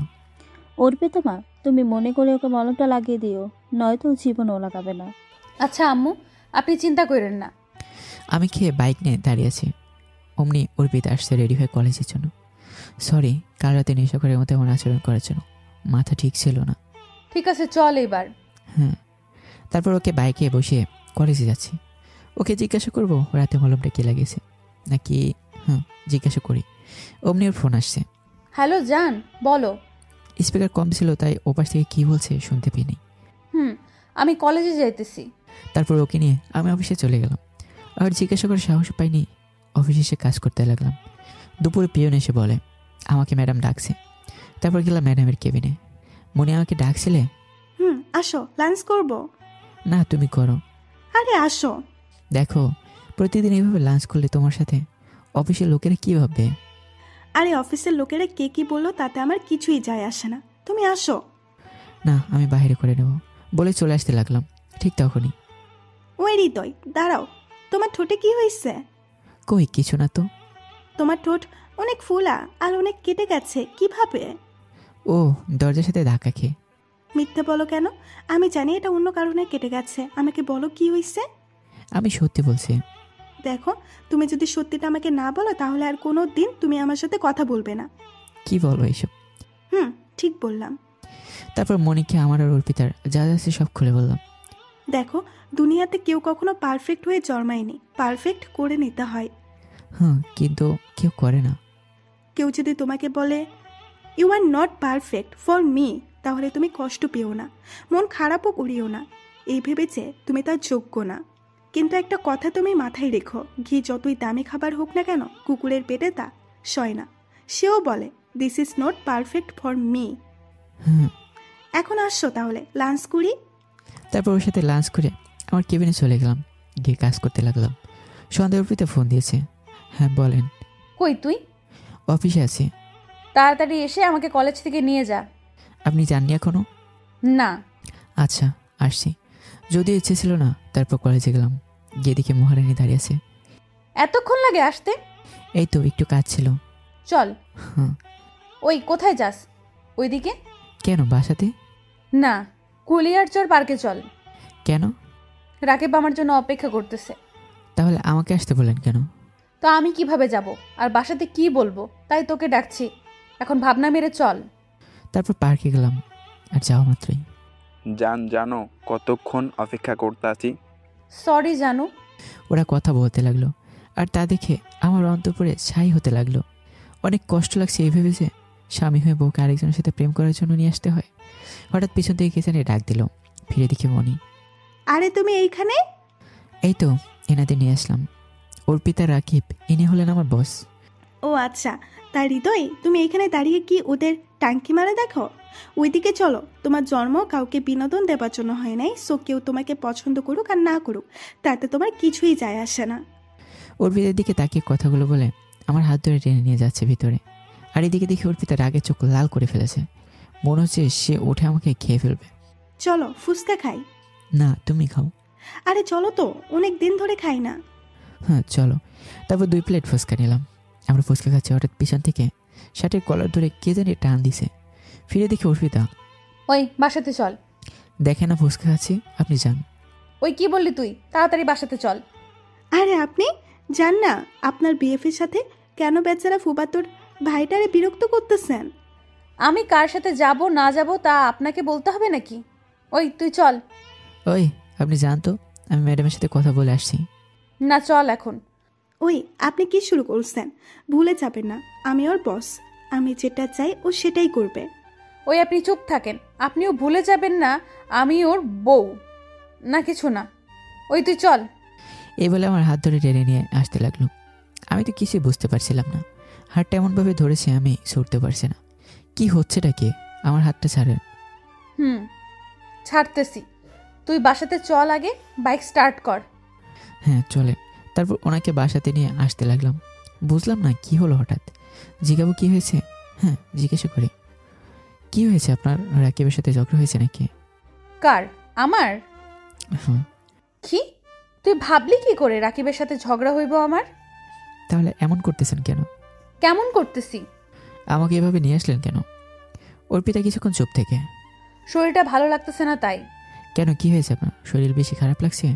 অর্পিতা মা, তুমি মনে করে ওকে মলমটা লাগিয়ে দিও, নয়তো জীবনও লাগাবে না। আচ্ছা আম্মু, আপনি চিন্তা করেন না। আমি খেয়ে বাইক নিয়ে দাঁড়িয়ে আছি। অমনি অর্পিতা আসছে রেডি হয়ে কলেজের জন্য। সরি, কাল রাতে নেশা করে মতো এমন আচরণ করার জন্য। মাথা ঠিক ছিল না। ঠিক আছে, চল এবার। হ্যাঁ। তারপর ওকে বাইকে বসিয়ে কলেজে যাচ্ছি। ওকে জিজ্ঞাসা করবো রাতে মলমটা কে লাগিয়েছে নাকি। হ্যাঁ, জিজ্ঞাসা করি। অমনি ওর ফোন আসছে। হ্যালো জান, বলো। স্পিকার কম ছিল তাই ওপাশ থেকে কি বলছে শুনতে পেয়ে। আমি কলেজে যাইতেছি। তারপর ওকে নিয়ে আমি অফিসে চলে গেলাম। আর জিজ্ঞাসা করে সাহস পাইনি, অফিসে এসে কাজ করতে লাগলাম। দুপুরে পিয়ন এসে বলে আমাকে ম্যাডাম ডাকছে। তারপর গেলাম ম্যাডামের কেবিনে। মনে আমাকে ডাকছিলে? আসো, লাঞ্চ করব। না, তুমি করো। আরে আসো। দেখো, প্রতিদিন এইভাবে লাঞ্চ করলে তোমার সাথে অফিসের লোকেরা কি ভাববে? আরে অফিসের লোকেরা কে কি বললো তাতে আমার কিছুই যায় আসে না, তুমি আসো। না, আমি বাইরে করে নেব বলে চলে আসতে লাগলাম। ঠিক তখনই, ওই হৃদয়, দাঁড়াও, তোমার ঠোঁটে কি হয়েছে? কই কিছু না তো। তোমার ঠোঁট অনেক ফুলা আর অনেক কেটে গেছে, কিভাবে? ও, দরজার সাথে ধাক্কা খেয়ে। মিথ্যে বলো কেন? আমি জানি এটা অন্য কারণে কেটে গেছে, আমাকে বলো কি হয়েছে। আমি সত্যি বলছি। দেখো, তুমি যদি সত্যিটা আমাকে না বলো তাহলে আর কোনো দিন তুমি আমার সাথে কথা বলবে না। কি বলো এইসব? ঠিক বললাম। তারপর মনিকে আমার আর অর্পিতার যা যা আছে সব খুলে বললাম। দেখো, দুনিয়াতে কেউ কখনো পারফেক্ট হয়ে জন্মায়নি, পারফেক্ট করে নিতে হয়। কিন্তু কেউ করে না। কেউ যদি তোমাকে বলে you are not perfect for me, তাহলে তুমি কষ্ট পেও না, মন খারাপও করিও না, এই ভেবেছে তুমি তার যোগ্য না। কিন্তু একটা কথা তুমি মাথায় রেখো, ঘি যতই দামি খাবার হোক না কেন, কুকুরের পেটে তা সয় না। সেও বলে this is not perfect for me. এখন আসছো তাহলে লাঞ্চ করি। তারপর ওর সাথে লাঞ্চ করে আমার কেবিনে চলে গেলাম, গিয়ে কাজ করতে লাগলাম। সন্ধ্যা অর্পিতা ফোন দিয়েছে। হ্যাঁ বলেন। কই তুই? অফিসে আছি। তাড়াতাড়ি এসে আমাকে কলেজ থেকে নিয়ে যা। আপনি জাননি এখনো? না। আচ্ছা, আসছি। যদি ইচ্ছে ছিল না। তারপর কলেজে গেলাম, গিয়ে দেখি মহারানী দাঁড়িয়ে আছে। এতক্ষণ লাগে আসতে? এই তো একটু কাজ ছিল। চল। ওই কোথায় যাস? ওইদিকে। কেন, বাসাতে? না, কুলিয়ারচর পার্কে চল। কেন? রাকিব আমার জন্য অপেক্ষা করতেছে। তাহলে আমাকে আসতে বললেন কেন? তো আমি কিভাবে যাব আর বাসাতে কি বলবো, তাই তোকে ডাকছি। এখন ভাবনা মেরে চল। তারপর পার্কে গেলাম, আর যাওয়া মাত্রই জানো কতক্ষণ অপেক্ষা করতে আছি। সরি জানু। ওরা কথা বলতে লাগলো, আর তা দেখে আমার অন্তঃপুরে ছাই হতে লাগলো। অনেক কষ্ট লাগছে এই ভেবে যে স্বামী হয়ে বউকে আরেকজনের সাথে প্রেম করার জন্য নিয়ে আসতে হয়। হঠাৎ পিছন থেকে কে জানি ডাক দিল, ফিরে দেখি মনি। আরে তুমি এইখানে? এই তো এনাদের নিয়ে আসলাম। অর্পিতা, রাকিব, ইনি হলেন আমার বস। ও আচ্ছা, তা হৃদয় তুমি এখানে দাঁড়িয়ে কি ওদের টাঙ্কি মারা দেখো? ওইদিকে চলো, তোমার জন্ম কাউকে বিনোদন দেবার জন্য হয় নাই। সো কেউ তোমাকে পছন্দ করুক আর না করুক তাতে তোমার কিছুই যায় আসে না। অর্পিতার দিকে তাকিয়ে কথাগুলো বলে আমার হাত ধরে টেনে নিয়ে যাচ্ছে ভিতরে। আর এদিকে দেখি অর্পিতা রাগে চোখ লাল করে ফেলেছে, মনে হচ্ছে সে উঠে আমাকে খেয়ে ফেলবে। চলো ফুচকা খাই। না, তুমি খাও। আরে চলো তো, অনেক দিন ধরে খাই না। হ্যাঁ চলো। তারপর 2 প্লেট ফুচকা নিলাম। আমরা ফুচকা খাচ্ছি, হঠাৎ পিছন থেকে শার্টের কলার ধরে কে জানি টান দিছে। ফিরে দেখি অর্পিতা। ওই বাসাতে চল। দেখে না ফুচকা খাচ্ছি, আপনি যান। ওই কি বললি তুই? তাড়াতাড়ি বাসাতে চল। আরে আপনি যান না, আপনার বিএফের সাথে কেন বেচারা ফুবাতোর ভাইটারে বিরক্ত করতেছেন? আমি কার সাথে যাব না যাব তা আপনাকে বলতে হবে নাকি? ওই তুই চল। ওই আপনি যান তো, আমি ম্যাডামের সাথে কথা বলে আসছি। না চল এখন। ওই আপনি কি শুরু করছেন? ভুলে যাবেন না আমি ওর বস, আমি যেটা চাই ও সেটাই করবে। ওই আপনি চুপ থাকেন। আপনিও ভুলে যাবেন না আমি ওর বউ না কিছু না। ওই তুই চল। এই বলে আমার হাত ধরে টেনে নিয়ে আসতে লাগলো। আমি তো কিছুই বুঝতে পারছিলাম না, হাতটা এমনভাবে ধরেছে আমি সরতে পারছি না। কি হচ্ছেটা কি? আমার হাতটা ছাড়েন। ছাড়তেছি। তুই বাসাতে চল, আগে বাইক স্টার্ট কর। হ্যাঁ চলে। তারপর ওনাকে বাসাতে নিয়ে আসতে লাগলাম। বুঝলাম না কি হলো হঠাৎ। জিজ্ঞাবো কি হয়েছে? হ্যাঁ জিজ্ঞাসা করি, কি হয়েছে আপনার? রাকিবের সাথে ঝগড়া হয়েছে নাকি? কার? আমার? হ্যাঁ। কি তুই ভাবলি কি করে রাকিবের সাথে ঝগড়া হইব আমার? তাহলে এমন করতেছেন কেন? কেমন করতেছি? আমাকে এভাবে নিয়ে আসলেন কেন? অর্পিতা কিছুক্ষণ চুপ থেকে, শরীরটা ভালো লাগতেছে না তাই। কেন কি হয়েছে আপনার? শরীর বেশি খারাপ লাগছে?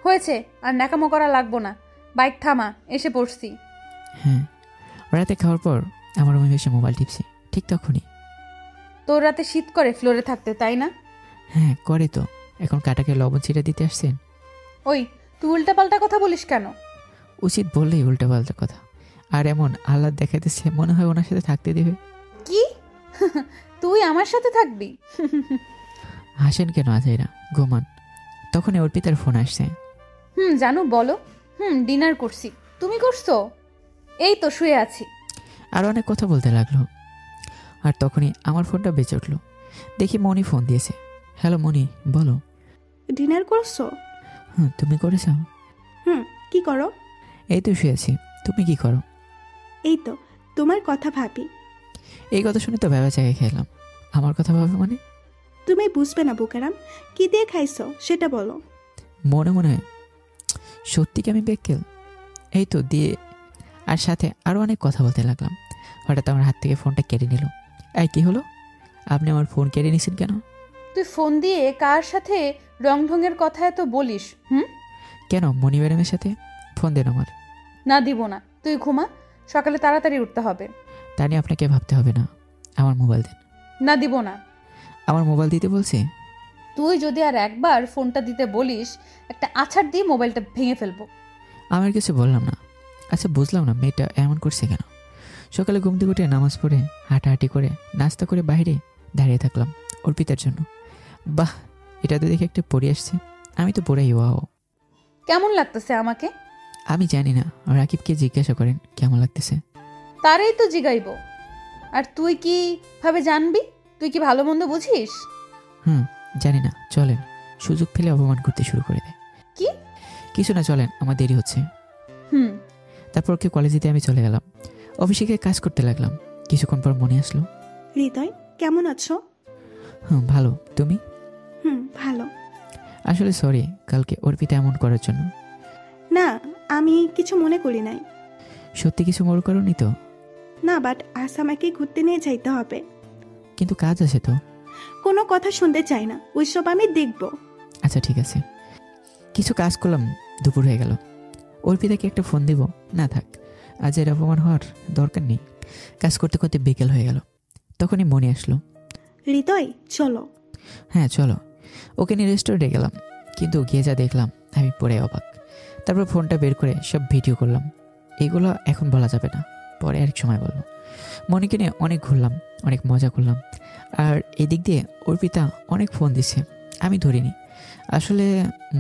হয়েছে, আর ন্যাকামো করা লাগবো না। বাইক থামা, এসে পড়ছি। হ্যাঁ। রাতে খাওয়ার পর আমার রুমে এসে মোবাইল টিপছি, ঠিক তখনই। তোর রাতে শীত করে ফ্লোরে থাকতে, তাই না? হ্যাঁ করে তো। এখন কাটাকে লবণ ছিটা দিতে আসছেন? ওই তুই উল্টাপাল্টা কথা বলিস কেন? উচিত বললেই উল্টাপাল্টা কথা। আর এমন আহ্লাদ দেখাইতেছে মনে হয় ওনার সাথে থাকতে দেবে। কি তুই আমার সাথে থাকবি? হাসেন কেন আজাইরা? ঘুমান। তখন অর্পিতার ফোন আসছে। জানু বলো। ডিনার করছি। তুমি করছো? এই তো শুয়ে আছি। আর অনেক কথা বলতে লাগলো। আর তখনই আমার ফোনটা বেঁচে উঠলো। দেখি মনি ফোন দিয়েছে। হ্যালো মনি, বলো। ডিনার করছো? তুমি করেছো? কি করো? এই তো শুয়ে আছি। তুমি কি করো? এই তো তোমার কথা ভাবি। এই কথা শুনে তো ভেবা জায়গায় খেলাম। আমার কথা ভাবে মানে? তুমি বুঝবে না বোকারাম, কি দিয়ে খাইছো সেটা বলো। মনে মনে সত্যি কি আমি বেক্কেল? এই তো দিয়ে, আর সাথে আরও অনেক কথা বলতে লাগলাম। হঠাৎ আমার হাত থেকে ফোনটা কেড়ে নিল। এই কি হলো? আপনি আমার ফোন কেড়ে নিয়েছেন কেন? তুই ফোন দিয়ে কার সাথে রং ঢঙের কথা এত বলিস? কেন? মনি ম্যাডামের সাথে। ফোন দেন আমার। না দিব না, তুই ঘুমা, সকালে তাড়াতাড়ি উঠতে হবে। তা নিয়ে আপনাকে ভাবতে হবে না। আমার মোবাইল দেন। না দিব না। আমার মোবাইল দিতে বলছি। তুই যদি আর একবার ফোনটা দিতে বলিস, একটা আছাড় দিয়ে মোবাইলটা ভেঙে ফেলবো। আমার কিছু বললাম না। আচ্ছা বুঝলাম না মেয়েটা এমন করছে কেন। সকালে ঘুম থেকে উঠে নামাজ পড়ে হাঁটাহাঁটি করে নাস্তা করে বাইরে দাঁড়িয়ে থাকলাম অর্পিতার জন্য। বাহ, এটা তো দেখে একটা পড়ে আসছে। আমি তো পড়াই ওয়াও। কেমন লাগতেছে আমাকে? আমি জানি না, রাকিবকে জিজ্ঞাসা করেন কেমন লাগতেছে। তারই তো জিগাইব। আর তুই কি ভাবে জানবি? তুই কি ভালো মন্দ বুঝিস? জানি না, চলেন। সুযোগ পেলে অপমান করতে শুরু করে দেয়। কি? কিছু না, চলেন, আমার দেরি হচ্ছে। তারপর ওকে কলেজে দিয়ে আমি চলে গেলাম। অফিসে গিয়ে কাজ করতে লাগলাম। কিছুক্ষণ পর মনে আসলো, হৃদয় কেমন আছো? ভালো। তুমি? ভালো। আসলে সরি কালকে অর্পিতা এমন করার জন্য। না, আমি কিছু মনে করি নাই। সত্যি কিছু মনে করোনি তো? না, বাট আজ আমাকে ঘুরতে নিয়ে যাইতে হবে। কিন্তু কাজ আছে তো। কোনো কথা শুনতে চাই না, ওইসব আমি দেখব। আচ্ছা ঠিক আছে। কিছু কাজ করলাম, দুপুর হয়ে গেল। অর্পিতাকে একটা ফোন দিব। না থাক, আজ এর অপমান হওয়ার দরকার নেই। কাজ করতে করতে বিকেল হয়ে গেল। তখনই মনে আসলো, হৃদয় চলো। হ্যাঁ চলো। ওকে নিয়ে রেস্টুরেন্টে গেলাম, কিন্তু গিয়ে যা দেখলাম আমি পরে অবাক। তারপর ফোনটা বের করে সব ভিডিও করলাম। এইগুলো এখন বলা যাবে না, পরে আরেক সময় বলবো। মনিকে নিয়ে অনেক ঘুরলাম, অনেক মজা করলাম। আর এদিক দিয়ে অর্পিতা অনেক ফোন দিছে, আমি ধরিনি। আসলে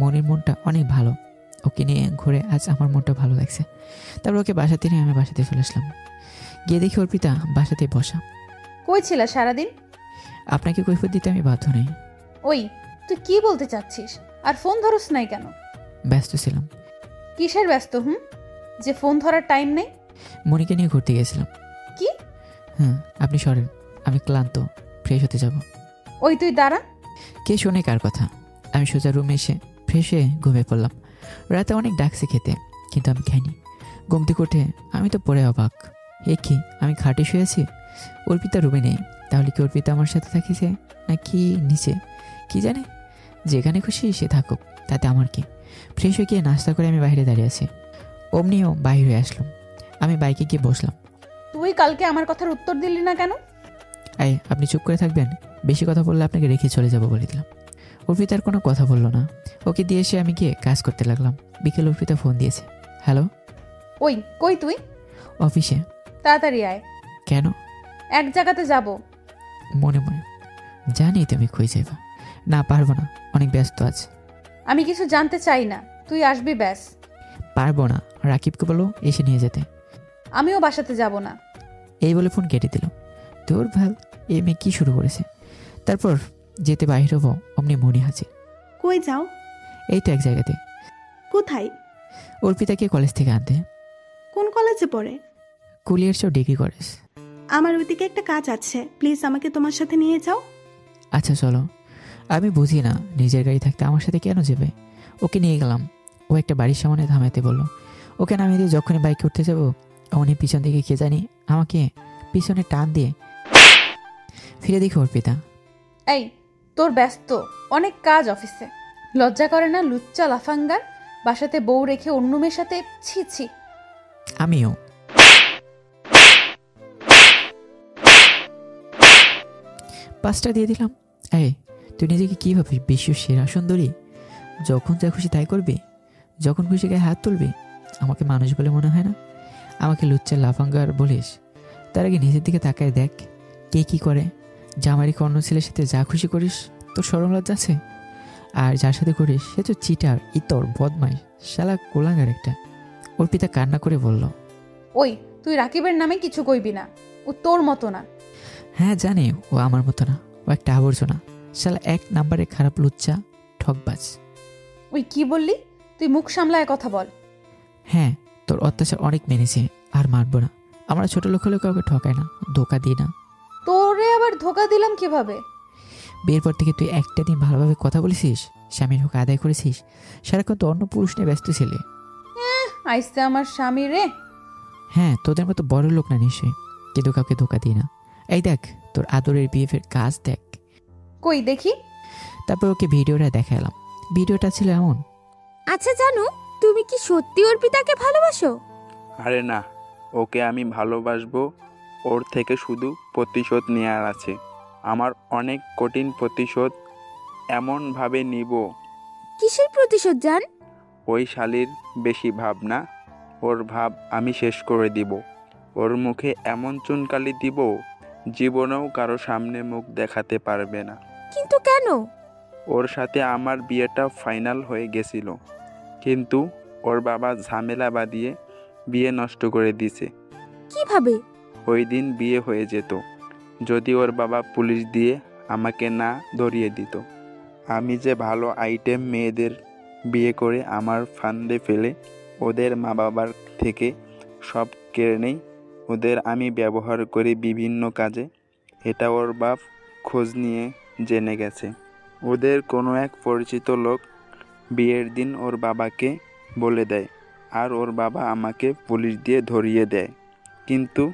মনির মনটা অনেক ভালো, ওকে নিয়ে ঘুরে আজ আমার মনটা ভালো লাগছে। তারপর ওকে বাসাতে নিয়ে আমি বাসাতে চলে আসলাম। গিয়ে দেখি অর্পিতা বাসাতে বসা। কই ছিল সারাদিন? আপনাকে কৈফিয়ত দিতে আমি বাধ্য নেই। ওই তুই কি বলতে চাচ্ছিস? আর ফোন ধরস নাই কেন? ব্যস্ত ছিলাম। কিসের ব্যস্ত? যে ফোন ধরার টাইম নেই? মনিকে নিয়ে ঘুরতে গেছিলাম। কি? হ্যাঁ, আপনি সরেন, আমি ক্লান্ত, ফ্রেশ হতে যাব। ওই তুই দাঁড়া। কে শোনে কার কথা? আমি সোজা রুমে এসে ফ্রেশ হয়ে ঘুমিয়ে পড়লাম। রাতে অনেক ডাকছে খেতে, কিন্তু আমি খাইনি। ঘুম থেকে উঠে আমি তো পরে অবাক। এ কি, আমি খাটে শুয়েছি, অর্পিতা রুমে নেই। তাহলে কি অর্পিতা আমার সাথে থাকিছে নাকি নিচে, কি জানে। যেখানে খুশি সে থাকুক, তাতে আমার কি। ফ্রেশ হয়ে গিয়ে নাস্তা করে আমি বাইরে দাঁড়িয়ে আছি। অমনিও বাইরে হয়ে আসলাম। আমি বাইকে গিয়ে বসলাম। তুই কালকে আমার কথার উত্তর দিলি না কেন? আপনি চুপ করে থাকবেন? বেশি কথা বললে আপনাকে রেখে চলে যাব বলে দিলাম। অর্পিতার কোনো কথা বললো না। ওকে দিয়ে এসে আমি গিয়ে কাজ করতে লাগলাম। বিকেল অর্পিতা ফোন দিয়েছে। হ্যালো। ওই কই তুই? অফিসে। তাড়াতাড়ি আয়। কেন? এক জায়গাতে যাব। মনে মনে জানি তুমি কই যাইবা। না, পারবো না, অনেক ব্যস্ত আছে। আমি কিছু জানতে চাই না, তুই আসবি ব্যাস। পারবো না, রাকিবকে বলো এসে নিয়ে যেতে। আমিও বাসাতে যাব না। এই বলে ফোন কেটে দিল। তোর ভাল, এই মেয়ে কি শুরু করেছে। তারপর যেতে বাহির হবো, অমনি মনে হাজির। কই যাও? এই তো এক জায়গাতে। কোথায়? অর্পিতাকে কলেজ থেকে আনতে। কোন কলেজে পড়ে? কুলিয়ারসহ ডিগ্রি কলেজ। আমার ওইদিকে একটা কাজ আছে, প্লিজ আমাকে তোমার সাথে নিয়ে যাও। আচ্ছা চলো। আমি বুঝি না, নিজের গাড়ি থাকতে আমার সাথে কেন যাবে। ওকে নিয়ে গেলাম। ও একটা বাড়ির সামনে থামাতে বললো। ওকে নামিয়ে দিয়ে যখনই বাইকে উঠতে যাবো, উনি পিছন থেকে কে জানি আমাকে পিছনে টান দিয়ে ফিরে দেখি অর্পিতা। এই তোর ব্যস্ত অনেক কাজ অফিসে, লজ্জা করে না লুচ্চা লাফাঙ্গার? বাসাতে বউ রেখে অন্য মেয়ের সাথে, ছি ছি। আমিও। পাঁচটা দিয়ে দিলাম। তুই নিজেকে কী ভাবিস, বিশ্ব সেরা সুন্দরী? যখন যা খুশি তাই করবি, যখন খুশি গায়ে হাত তুলবি। আমাকে মানুষ বলে মনে হয় না? আমাকে লুচ্চা লাফাঙ্গার বলিস? তার আগে নিজের দিকে তাকায় দেখ, কে কী করে। জামারি অন্য ছেলের সাথে যা খুশি করিস, তোর শরম লজ্জা আছে? আর যার সাথে করিস সে তো চিটার, ইতর, বদমাইশ, শালা কোলাঙ্গার একটা। অর্পিতা কান্না করে বলল। ওই তুই রাকিবের নামে কিছু কইবি না, ও তোর মতো না। হ্যাঁ জানি, ও আমার মতো না, ও একটা আবর্জনা, শালা এক নাম্বারে খারাপ লুচ্চা, ঠকবাজ। ওই কি বললি? তুই মুখ সামলায় কথা বল। হ্যাঁ, তোর অত্যাচার অনেক মেনেছে, আর মারবো না। আমরা ছোট লোক হলেও কাউকে ঠকায় না, ধোকা দিই না। তোরে আবার ধোকা দিলাম কিভাবে? বিয়ের পর থেকে তুই একটা দিন ভালোভাবে কথা বলেছিস, স্বামীর হক আদায় করেছিস? সারাক্ষণ তো অন্য পুরুষ নিয়ে ব্যস্ত ছেলে। আইসতে আমার স্বামী রে। হ্যাঁ, তোদের মতো বড় লোক না নিশ্চয়ই, কিন্তু কাউকে ধোকা দিই না। এই দেখ তোর আদরের বিয়ের কাজ দেখ। কই দেখি। তারপর ওকে ভিডিওটা দেখালাম। ভিডিওটা ছিল এমন। আচ্ছা জানো, তুমি কি সত্যি অর্পিতাকে ভালোবাসো? আরে না, ওকে আমি ভালোবাসবো, ওর থেকে শুধু প্রতিশোধ নেওয়ার আছে। আমার অনেক কঠিন প্রতিশোধ এমনভাবে নিব। কিসের প্রতিশোধ জান? ওই শালির বেশি ভাব না, ওর ভাব আমি শেষ করে দিব। ওর মুখে এমন চুনকালি দিব, জীবনেও কারো সামনে মুখ দেখাতে পারবে না। কিন্তু কেন? ওর সাথে আমার বিয়েটা ফাইনাল হয়ে গেছিল, কিন্তু ওর বাবা ঝামেলা বাঁধিয়ে বিয়ে নষ্ট করে দিছে। কিভাবে? ওই দিন বিয়ে হয়ে যেত যদি ওর বাবা পুলিশ দিয়ে আমাকে না ধরিয়ে দিত। আমি যে ভালো আইটেম মেয়েদের বিয়ে করে আমার ফান্দে ফেলে ওদের মা বাবার থেকে সব কেড়ে নেই, ওদের আমি ব্যবহার করি বিভিন্ন কাজে, এটা ওর বাপ খোঁজ নিয়ে জেনে গেছে। ওদের কোনো এক পরিচিত লোক বিয়ের দিন ওর বাবাকে বলে দেয়, আর ওর বাবা আমাকে পুলিশ দিয়ে ধরিয়ে দেয়। কিন্তু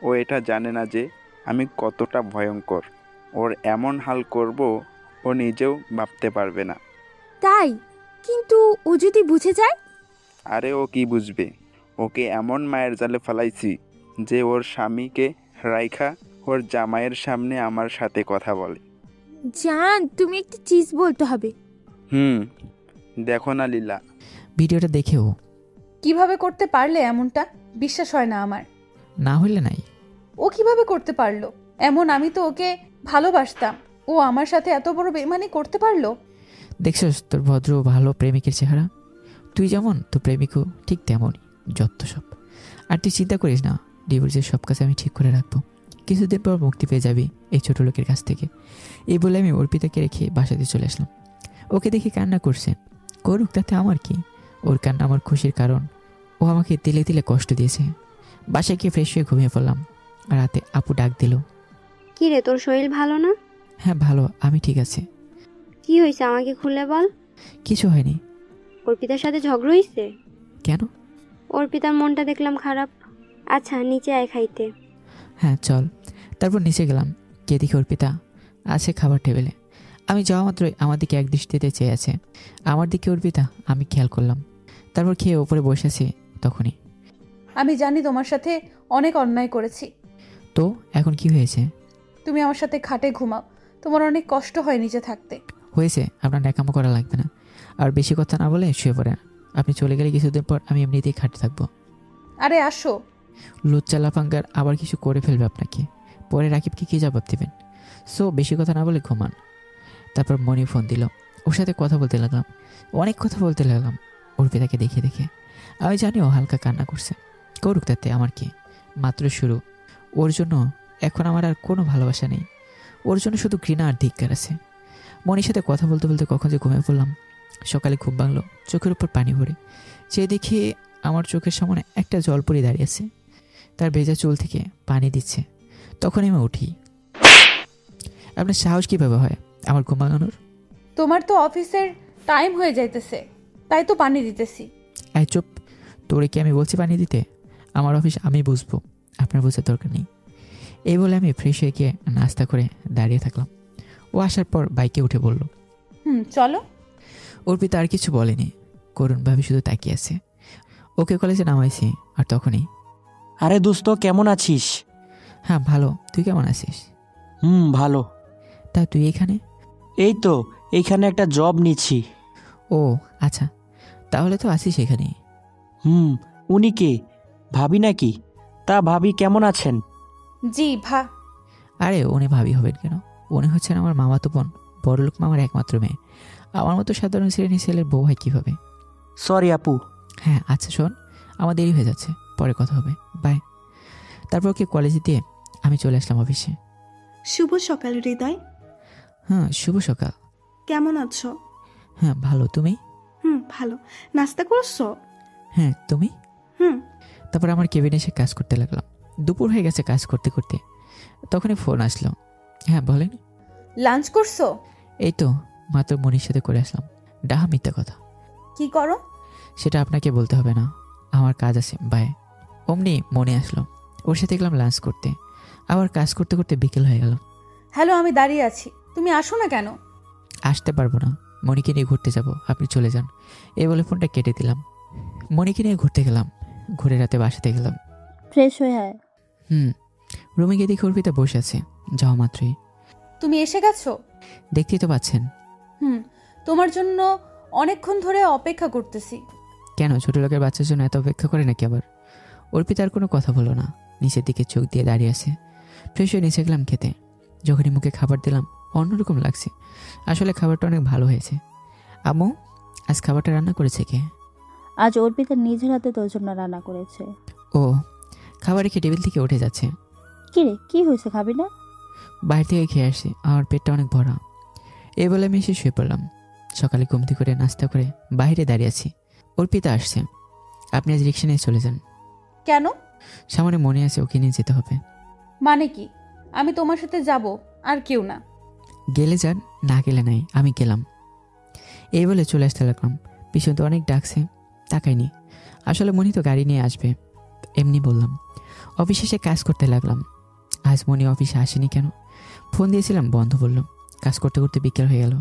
ও এটা জানে না যে আমি কতটা ভয়ঙ্কর। ওর এমন হাল করব ও নিজেও ভাবতে পারবে না। তাই? কিন্তু ও যদি বুঝে যায়? আরে ও কি বুঝবে? ওকে এমন মায়ের জালে ফেলাইছি যে ওর স্বামীকে রাইখা ওর জামাইয়ের সামনে আমার সাথে কথা বলে। জান, তুমি একটা চিজ বলতে হবে। দেখো না লীলা, ভিডিওটা দেখেও কিভাবে করতে পারলে এমনটা? বিশ্বাস হয় না আমার। না হইলে নাই। ও কিভাবে করতে পারলো এমন? আমি তো ওকে ভালোবাসতাম, ও আমার সাথে এত বড় বেইমানি করতে পারলো? দেখছস তোর ভদ্র ভালো প্রেমিকের চেহারা? তুই যেমন তোর প্রেমিকও ঠিক তেমনই, যত সব। আর তুই চিন্তা করিস না, ডিভোর্সের সব কাজ আমি ঠিক করে রাখবো। কিছুদিন পর মুক্তি পেয়ে যাবি এই ছোট লোকের কাছ থেকে। এই বলে আমি অর্পিতাকে রেখে বাসাতে চলে আসলাম। ওকে দেখে কান্না করছে। করুক, তাতে আমার কি? ওর কান্না আমার খুশির কারণ। ও আমাকে তিলে তিলে কষ্ট দিয়েছে। বাসায় গিয়ে ফ্রেশ হয়ে ঘুমিয়ে পড়লাম। রাতে আপু ডাক দিল। কি রে, তোর শরীর ভালো না? হ্যাঁ ভালো, আমি ঠিক আছে। কি হয়েছে আমাকে খুলে বল। কিছু হয়নি। অর্পিতার সাথে ঝগড়া হয়েছে? কেন? অর্পিতার মনটা দেখলাম খারাপ। আচ্ছা নিচে আয় খাইতে। হ্যাঁ চল। তারপর নিচে গেলাম, গিয়ে দেখি অর্পিতা আছে খাবার টেবিলে। আমি যাওয়া মাত্রই আমার দিকে এক দৃষ্টিতে চেয়ে আছে। আমার দিকে অর্পিতা, আমি খেয়াল করলাম। তারপর খেয়ে ওপরে বসে আছি। তখনই আমি জানি তোমার সাথে অনেক অন্যায় করেছি। তো এখন কি হয়েছে? তুমি আমার সাথে খাটে ঘুমাও, তোমার অনেক কষ্ট হয় নিচে থাকতে। হয়েছে, আপনার ন্যাকামো করা লাগবে না। আর বেশি কথা না বলে শুয়ে পড়েন। আপনি চলে গেলে কিছুদিন পর আমি এমনিতেই খাটে থাকবো। আরে আসো। লুচ্চা লাফাঙ্গার আবার কিছু করে ফেলবে আপনাকে, পরে রাকিবকে কি জবাব দেবেন? সো বেশি কথা না বলে ঘুমান। তারপর মনি ফোন দিল। ওর সাথে কথা বলতে লাগলাম, অনেক কথা বলতে লাগলাম অর্পিতাকে দেখে দেখে। আমি জানি ও হালকা কান্না করছে, করুক, তাতে আমার কি? মাত্র শুরু। ওর জন্য এখন আমার আর কোনো ভালোবাসা নেই। ওর জন্য শুধু ঘৃণা আর ধিক্কার আছে। মনির সাথে কথা বলতে বলতে কখন যে ঘুমিয়ে পড়লাম। সকালে ঘুম ভাঙলো, চোখের উপর পানি ভরে। সে দেখে আমার চোখের সামনে একটা জলপরি দাঁড়িয়ে আছে, তার ভেজা চুল থেকে পানি দিচ্ছে। তখন আমি উঠি। আপনার সাহস কীভাবে হয় আমার ঘুম ভাঙানোর? তোমার তো অফিসের টাইম হয়ে যাইতেছে, তাই তো পানি দিতেছি। এই চুপ, তোরে কি আমি বলছি পানি দিতে? আমার অফিস আমি বুঝবো, আপনার বোঝার দরকার নেই। এই বলে আমি ফ্রেশ হয়ে গিয়ে নাস্তা করে দাঁড়িয়ে থাকলাম। ও আসার পর বাইকে উঠে বলল, চলো। অর্পিতা আর কিছু বলেনি, করুণভাবে শুধু তাকিয়ে আছে। ওকে কলেজে নামাইছি। আর তখনই, আরে দোস্ত, কেমন আছিস? হ্যাঁ ভালো, তুই কেমন আছিস? ভালো। তা তুই এখানে? এই তো, এইখানে একটা জব নিচ্ছি। ও আচ্ছা, তাহলে তো আছিস এখানে। উনি কে? ভাবি নাকি? তা ভাবি কেমন আছেন? জি আরে উনি ভাবি হবেন কেন? উনি হচ্ছেন আমার মামাতো বোন, বড়লোক মামার একমাত্র মেয়ে। আমার মতো সাধারণ শ্রেণীর ছেলের বউ হয় কীভাবে? সরি আপু। হ্যাঁ আচ্ছা শোন, আমার দেরি হয়ে যাচ্ছে, পরে কথা হবে, বাই। তারপর ওকে কলেজে দিয়ে আমি চলে আসলাম অফিসে। শুভ সকাল হৃদয়। হ্যাঁ শুভ সকাল। কেমন আছো? হ্যাঁ ভালো, তুমি? ভালো। নাস্তা করছো? হ্যাঁ, তুমি? তারপর আমার কেবিনে এসে কাজ করতে লাগলাম। দুপুর হয়ে গেছে কাজ করতে করতে। তখনই ফোন আসলো। হ্যাঁ বলেন। লাঞ্চ করছো? এই তো মাত্র মনির সাথে করে আসলাম। ডাহা মিথ্যা কথা। কি করো? সেটা আপনাকে বলতে হবে না, আমার কাজ আছে, বাই। অমনি মনে আসলো, ওর সাথে গেলাম লাঞ্চ করতে। আবার কাজ করতে করতে বিকেল হয়ে গেল। হ্যালো, আমি দাঁড়িয়ে আছি, তুমি আসো না কেন? আসতে পারবো না, মনিকে নিয়ে ঘুরতে যাব, আপনি চলে যান। এই বলে ফোনটা কেটে দিলাম। মনিকে নিয়ে ঘুরতে গেলাম, ঘুরে রাতে বাসাতে গেলাম। ফ্রেশ হয়ে আয়। রুমে গিয়ে দেখি অর্পিতা বসে আছে যাওয়া মাত্রই। তুমি এসে গেছো? দেখতেই তো পাচ্ছেন। তোমার জন্য অনেকক্ষণ ধরে অপেক্ষা করতেছি। কেন, ছোট লোকের বাচ্চার জন্য এত অপেক্ষা করে নাকি আবার? অর্পিতা আর কোনো কথা বলো না, নিচের দিকে চোখ দিয়ে দাঁড়িয়ে আছে। ফ্রেশ হয়ে নিচে গেলাম খেতে। যখনই মুখে খাবার দিলাম অন্যরকম লাগছে। আসলে খাবারটা অনেক ভালো হয়েছে। আম্মু, আজ খাবারটা রান্না করেছে কে? আজ অর্পিতা নিজের হাতে তোর জন্য রান্না করেছে। ও, খাবার রেখে টেবিল থেকে উঠে যাচ্ছে। কি রে, কি হয়েছে, খাবি না? বাইরে থেকে খেয়ে আসছি, আমার পেটটা অনেক ভরা। এই বলে আমি এসে শুয়ে পড়লাম। সকালে ঘুমতি করে নাস্তা করে বাইরে দাঁড়িয়ে আছি। অর্পিতা আসছে। আপনি আজ রিক্সা নিয়ে চলে যান। কেন? সামনে মনে আছে, ওকে নিয়ে যেতে হবে। মানে কি? আমি তোমার সাথে যাব, আর কেউ না। গেলে যান, না গেলে নাই, আমি গেলাম। এই বলে চলে আসতে লাগলাম। পিছন তো অনেক ডাকছে, তাকাইনি। আসলে মনি তো গাড়ি নিয়ে আসবে, এমনি বললাম। অফিসে এসে কাজ করতে লাগলাম। আজ মনি অফিসে আসেনি কেন? ফোন দিয়েছিলাম, বন্ধ বললো। কাজ করতে করতে বিকেল হয়ে গেল।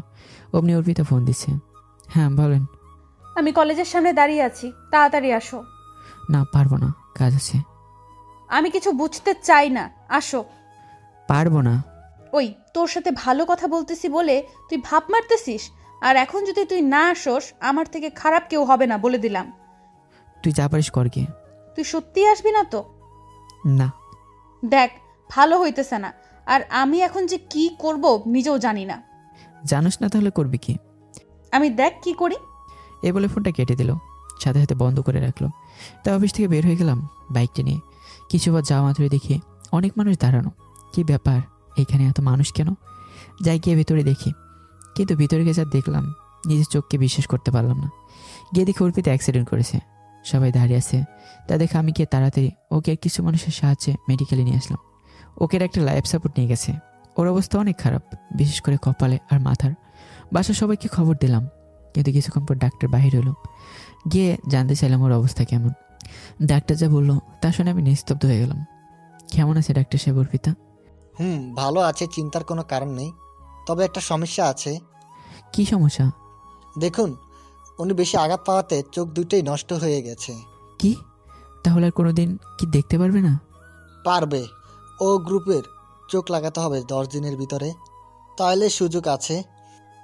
অমনি অর্পিতা ফোন দিচ্ছে। হ্যাঁ বলেন। আমি কলেজের সামনে দাঁড়িয়ে আছি, তাড়াতাড়ি আসো। না পারবো না, কাজ আছে। আমি কিছু বুঝতে চাই না, আসো। পারবো না। ওই তোর সাথে ভালো কথা বলতেছি বলে তুই ভাব মারতেছিস, আর এখন যদি তুই না আসোস আমার থেকে খারাপ কেউ হবে না, বলে দিলাম। তুই যা পারিস কর গিয়ে। তুই সত্যি আসবি না তো? না। দেখ, ভালো হইতেছে না, আর আমি এখন যে কি করব নিজেও জানি না। জানোস না তাহলে করবি কি? আমি দেখ কি করি। এ বলে ফোনটা কেটে দিল, সাথে সাথে বন্ধ করে রাখলো। তাই অফিস থেকে বের হয়ে গেলাম বাইকটা নিয়ে। কিছুবার যাওয়া মাত্রই দেখি অনেক মানুষ দাঁড়ানো। কি ব্যাপার, এইখানে এত মানুষ কেন? যাই গিয়ে ভেতরে দেখি, কিন্তু ভিতরে গিয়ে যা দেখলাম নিজের চোখকে বিশ্বাস করতে পারলাম না। গিয়ে দেখি অর্পিতা অ্যাক্সিডেন্ট করেছে, সবাই দাঁড়িয়ে আছে। তা দেখে আমি গিয়ে তাড়াতাড়ি ওকে কিছু মানুষের সাহায্যে মেডিকেলে নিয়ে আসলাম। ওকে একটা লাইফ সাপোর্ট নিয়ে গেছে। ওর অবস্থা অনেক খারাপ, বিশেষ করে কপালে আর মাথার। বাসার সবাইকে খবর দিলাম, কিন্তু কিছুক্ষণ পর ডাক্তার বাহির হলো। গিয়ে জানতে চাইলাম ওর অবস্থা কেমন। ডাক্তার যা বললো তা শুনে আমি নিস্তব্ধ হয়ে গেলাম। কেমন আছে ডাক্তার সাহেব অর্পিতা? ভালো আছে, চিন্তার কোনো কারণ নেই। তবে একটা সমস্যা আছে। কি সমস্যা? দেখুন, উনি বেশি আঘাত পাওয়াতে চোখ দুটোই নষ্ট হয়ে গেছে। কি? তাহলে আর কোনোদিন কি দেখতে পারবে না? পারবে। ও গ্রুপের চোখ লাগাতে হবে 10 দিনের ভিতরে, তাহলে সুযোগ আছে।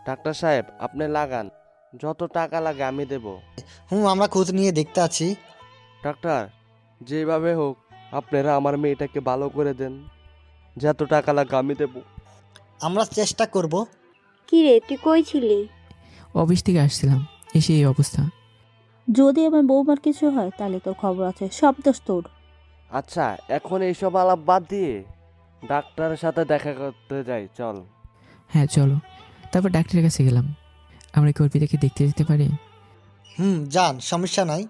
ডাক্তার সাহেব, আপনি লাগান, যত টাকা লাগে আমি দেব। আমরা খোঁজ নিয়ে দেখতে আছি। ডাক্তার, যেভাবে হোক আপনারা আমার মেয়েটাকে ভালো করে দেন, যত টাকা লাগে আমি দেব। আমরা চেষ্টা করব। কি রে, তুই কই ছিলি? অফিস থেকে আসছিলাম, এসে এই অবস্থা। যদি আমার বৌমার কিছু হয় তাহলে তোর খবর আছে, সব দোষ তোর। আচ্ছা, এখন এইসব আলাপ বাদ দিয়ে ডাক্তারের সাথে দেখা করতে যাই, চল। হ্যাঁ চলো। তারপর ডাক্তারের কাছে গেলাম। আমরা কি অর্পিতাকে দেখতে যেতে পারি? যান, সমস্যা নাই।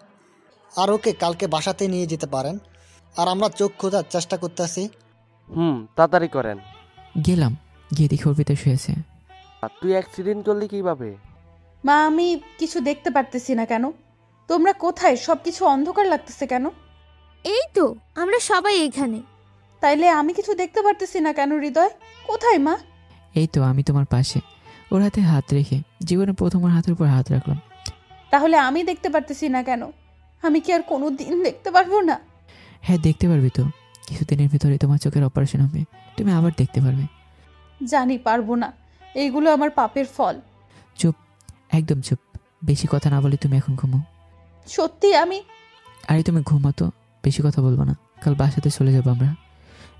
আর ওকে কালকে বাসাতে নিয়ে যেতে পারেন। আর আমরা চোখ খোঁজার চেষ্টা করতেছি। তাড়াতাড়ি করেন। গেলাম, গিয়ে দেখি অর্পিতা শুয়েছে। তুই অ্যাক্সিডেন্ট করলি কিভাবে? মা, আমি কিছু দেখতে পারতেছি না কেন? তোমরা কোথায়? সব কিছু অন্ধকার লাগতেছে কেন? এই তো আমরা সবাই এখানে। তাইলে আমি কিছু দেখতে পারতেছি না কেন? হৃদয় কোথায় মা? এই তো আমি তোমার পাশে, ওর হাতে হাত রেখে জীবনে প্রথম ওর হাতের উপর হাত রাখলাম। তাহলে আমি দেখতে পারতেছি না কেন? আমি কি আর কোনো দিন দেখতে পারবো না? হ্যাঁ দেখতে পারবি তো, কিছুদিনের ভিতরে তোমার চোখের অপারেশন হবে, তুমি আবার দেখতে পারবে। জানি পারবো না, এইগুলো আমার পাপের ফল। চুপ, একদম চুপ, বেশি কথা না বলে তুমি এখন ঘুমাও। সত্যি আমি? আরে তুমি ঘুমাতো, বেশি কথা বলবো না, কাল বাসাতে চলে যাবো আমরা,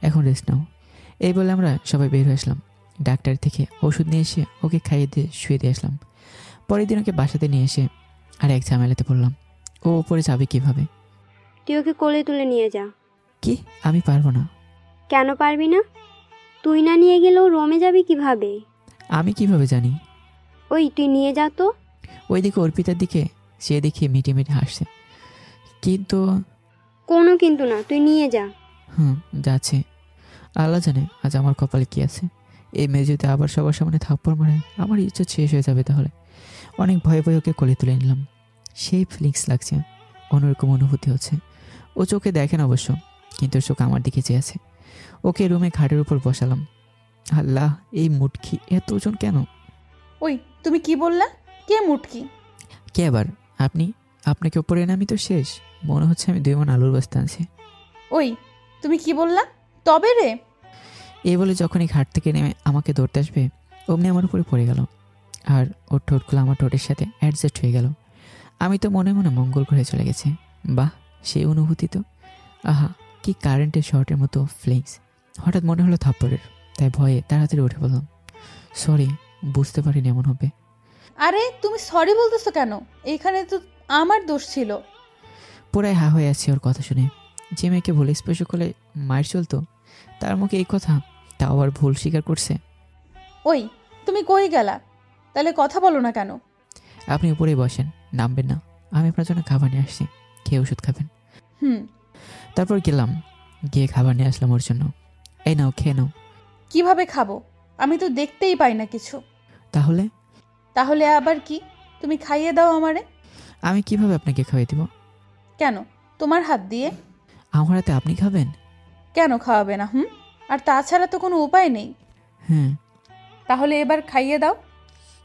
এখন রেস্ট নাও। এই বলে আমরা সবাই বের হয়ে আসলাম। ডাক্তার থেকে ওষুধ নিয়ে এসে ওকে খাইয়ে দিয়ে শুয়ে দিয়ে আসলাম। পরের দিন ওকে বাসাতে নিয়ে এসে আর এক ঝামেলাতে পড়লাম। ও ওপরে যাবে কিভাবে? তুই ওকে কোলে তুলে নিয়ে যা। কি? আমি পারবো না। কেন পারবি না? তুই না নিয়ে গেলেও রোমে যাবি কিভাবে? আমি কিভাবে জানি? ওই তুই নিয়ে যা তো। ওই দিকে অর্পিতার দিকে সে দেখে মিটে মিটে হাসছে। কিন্তু কোনো কিন্তু না, তুই নিয়ে যা। যাচ্ছে। আল্লাহ জানে আজ আমার কপালে কি আছে। এই মেয়ে যদি আবার সবার সামনে থাপ্পড় মারে আমার ইজ্জত শেষ হয়ে যাবে। তাহলে অনেক ভয়ে ভয়ে ওকে কোলে তুলে নিলাম। সেই ফিলিংস লাগছে, অন্যরকম অনুভূতি হচ্ছে। ও চোখে দেখেন অবশ্য, কিন্তু ওর চোখ আমার দিকে চেয়ে আছে। ওকে রুমে খাটের উপর বসালাম। আল্লাহ, এই মুটকি এত ওজন কেন? ওই তুমি কি বললা? কে মুটকি? কে আবার? আপনি? আপনাকে ওপরে এনে আমি তো শেষ। মনে হচ্ছে আমি 2 মণ আলুর বস্তা আনছি। ওই তুমি কি বললা? তবে রে। এই বলে যখনই ঘাট থেকে নেমে আমাকে ধরতে আসবে অমনি আমার উপরে পড়ে গেল, আর ওর ঠোঁটগুলো আমার ঠোঁটের সাথে অ্যাডজাস্ট হয়ে গেল। আমি তো মনে মনে মঙ্গল করে চলে গেছে। বাহ, সেই অনুভূতি তো! আহা, কি কারেন্টের শর্টের মতো ফ্লিংস! হঠাৎ মনে হলো থাপ্পড়ের, তাই ভয়ে তাড়াতাড়ি উঠে বললাম, সরি, বুঝতে পারিনি এমন হবে। আরে তুমি সরি বলতেছো কেন? এখানে তো আমার দোষ ছিল। পুরাই হা হয়ে আছি ওর কথা শুনে। যে মেয়েকে ভুল স্পর্শ করলে মায়ের চলতো, তার মুখে এই কথা, তাও আবার ভুল স্বীকার করছে। ওই তুমি কই গেলা? তাহলে কথা বলো না কেন? আপনি উপরেই বসেন, নামবেন না। আমি আপনার জন্য খাবার নিয়ে আসছি, খেয়ে ওষুধ খাবেন। তারপর গেলাম, গিয়ে খাবার নিয়ে আসলাম ওর জন্য। এই নাও, খেয়ে নাও। কিভাবে খাবো? আমি তো দেখতেই পাই না কিছু। তাহলে? তাহলে আবার কি? তুমি খাইয়ে দাও আমারে। আমি কিভাবে আপনাকে খাইয়ে দিব? কেন, তোমার হাত দিয়ে। আমার হাতে আপনি খাবেন? কেন খাওয়াবে না? আর তাছাড়া তো কোনো উপায় নেই। তাহলে এবার খাইয়ে দাও।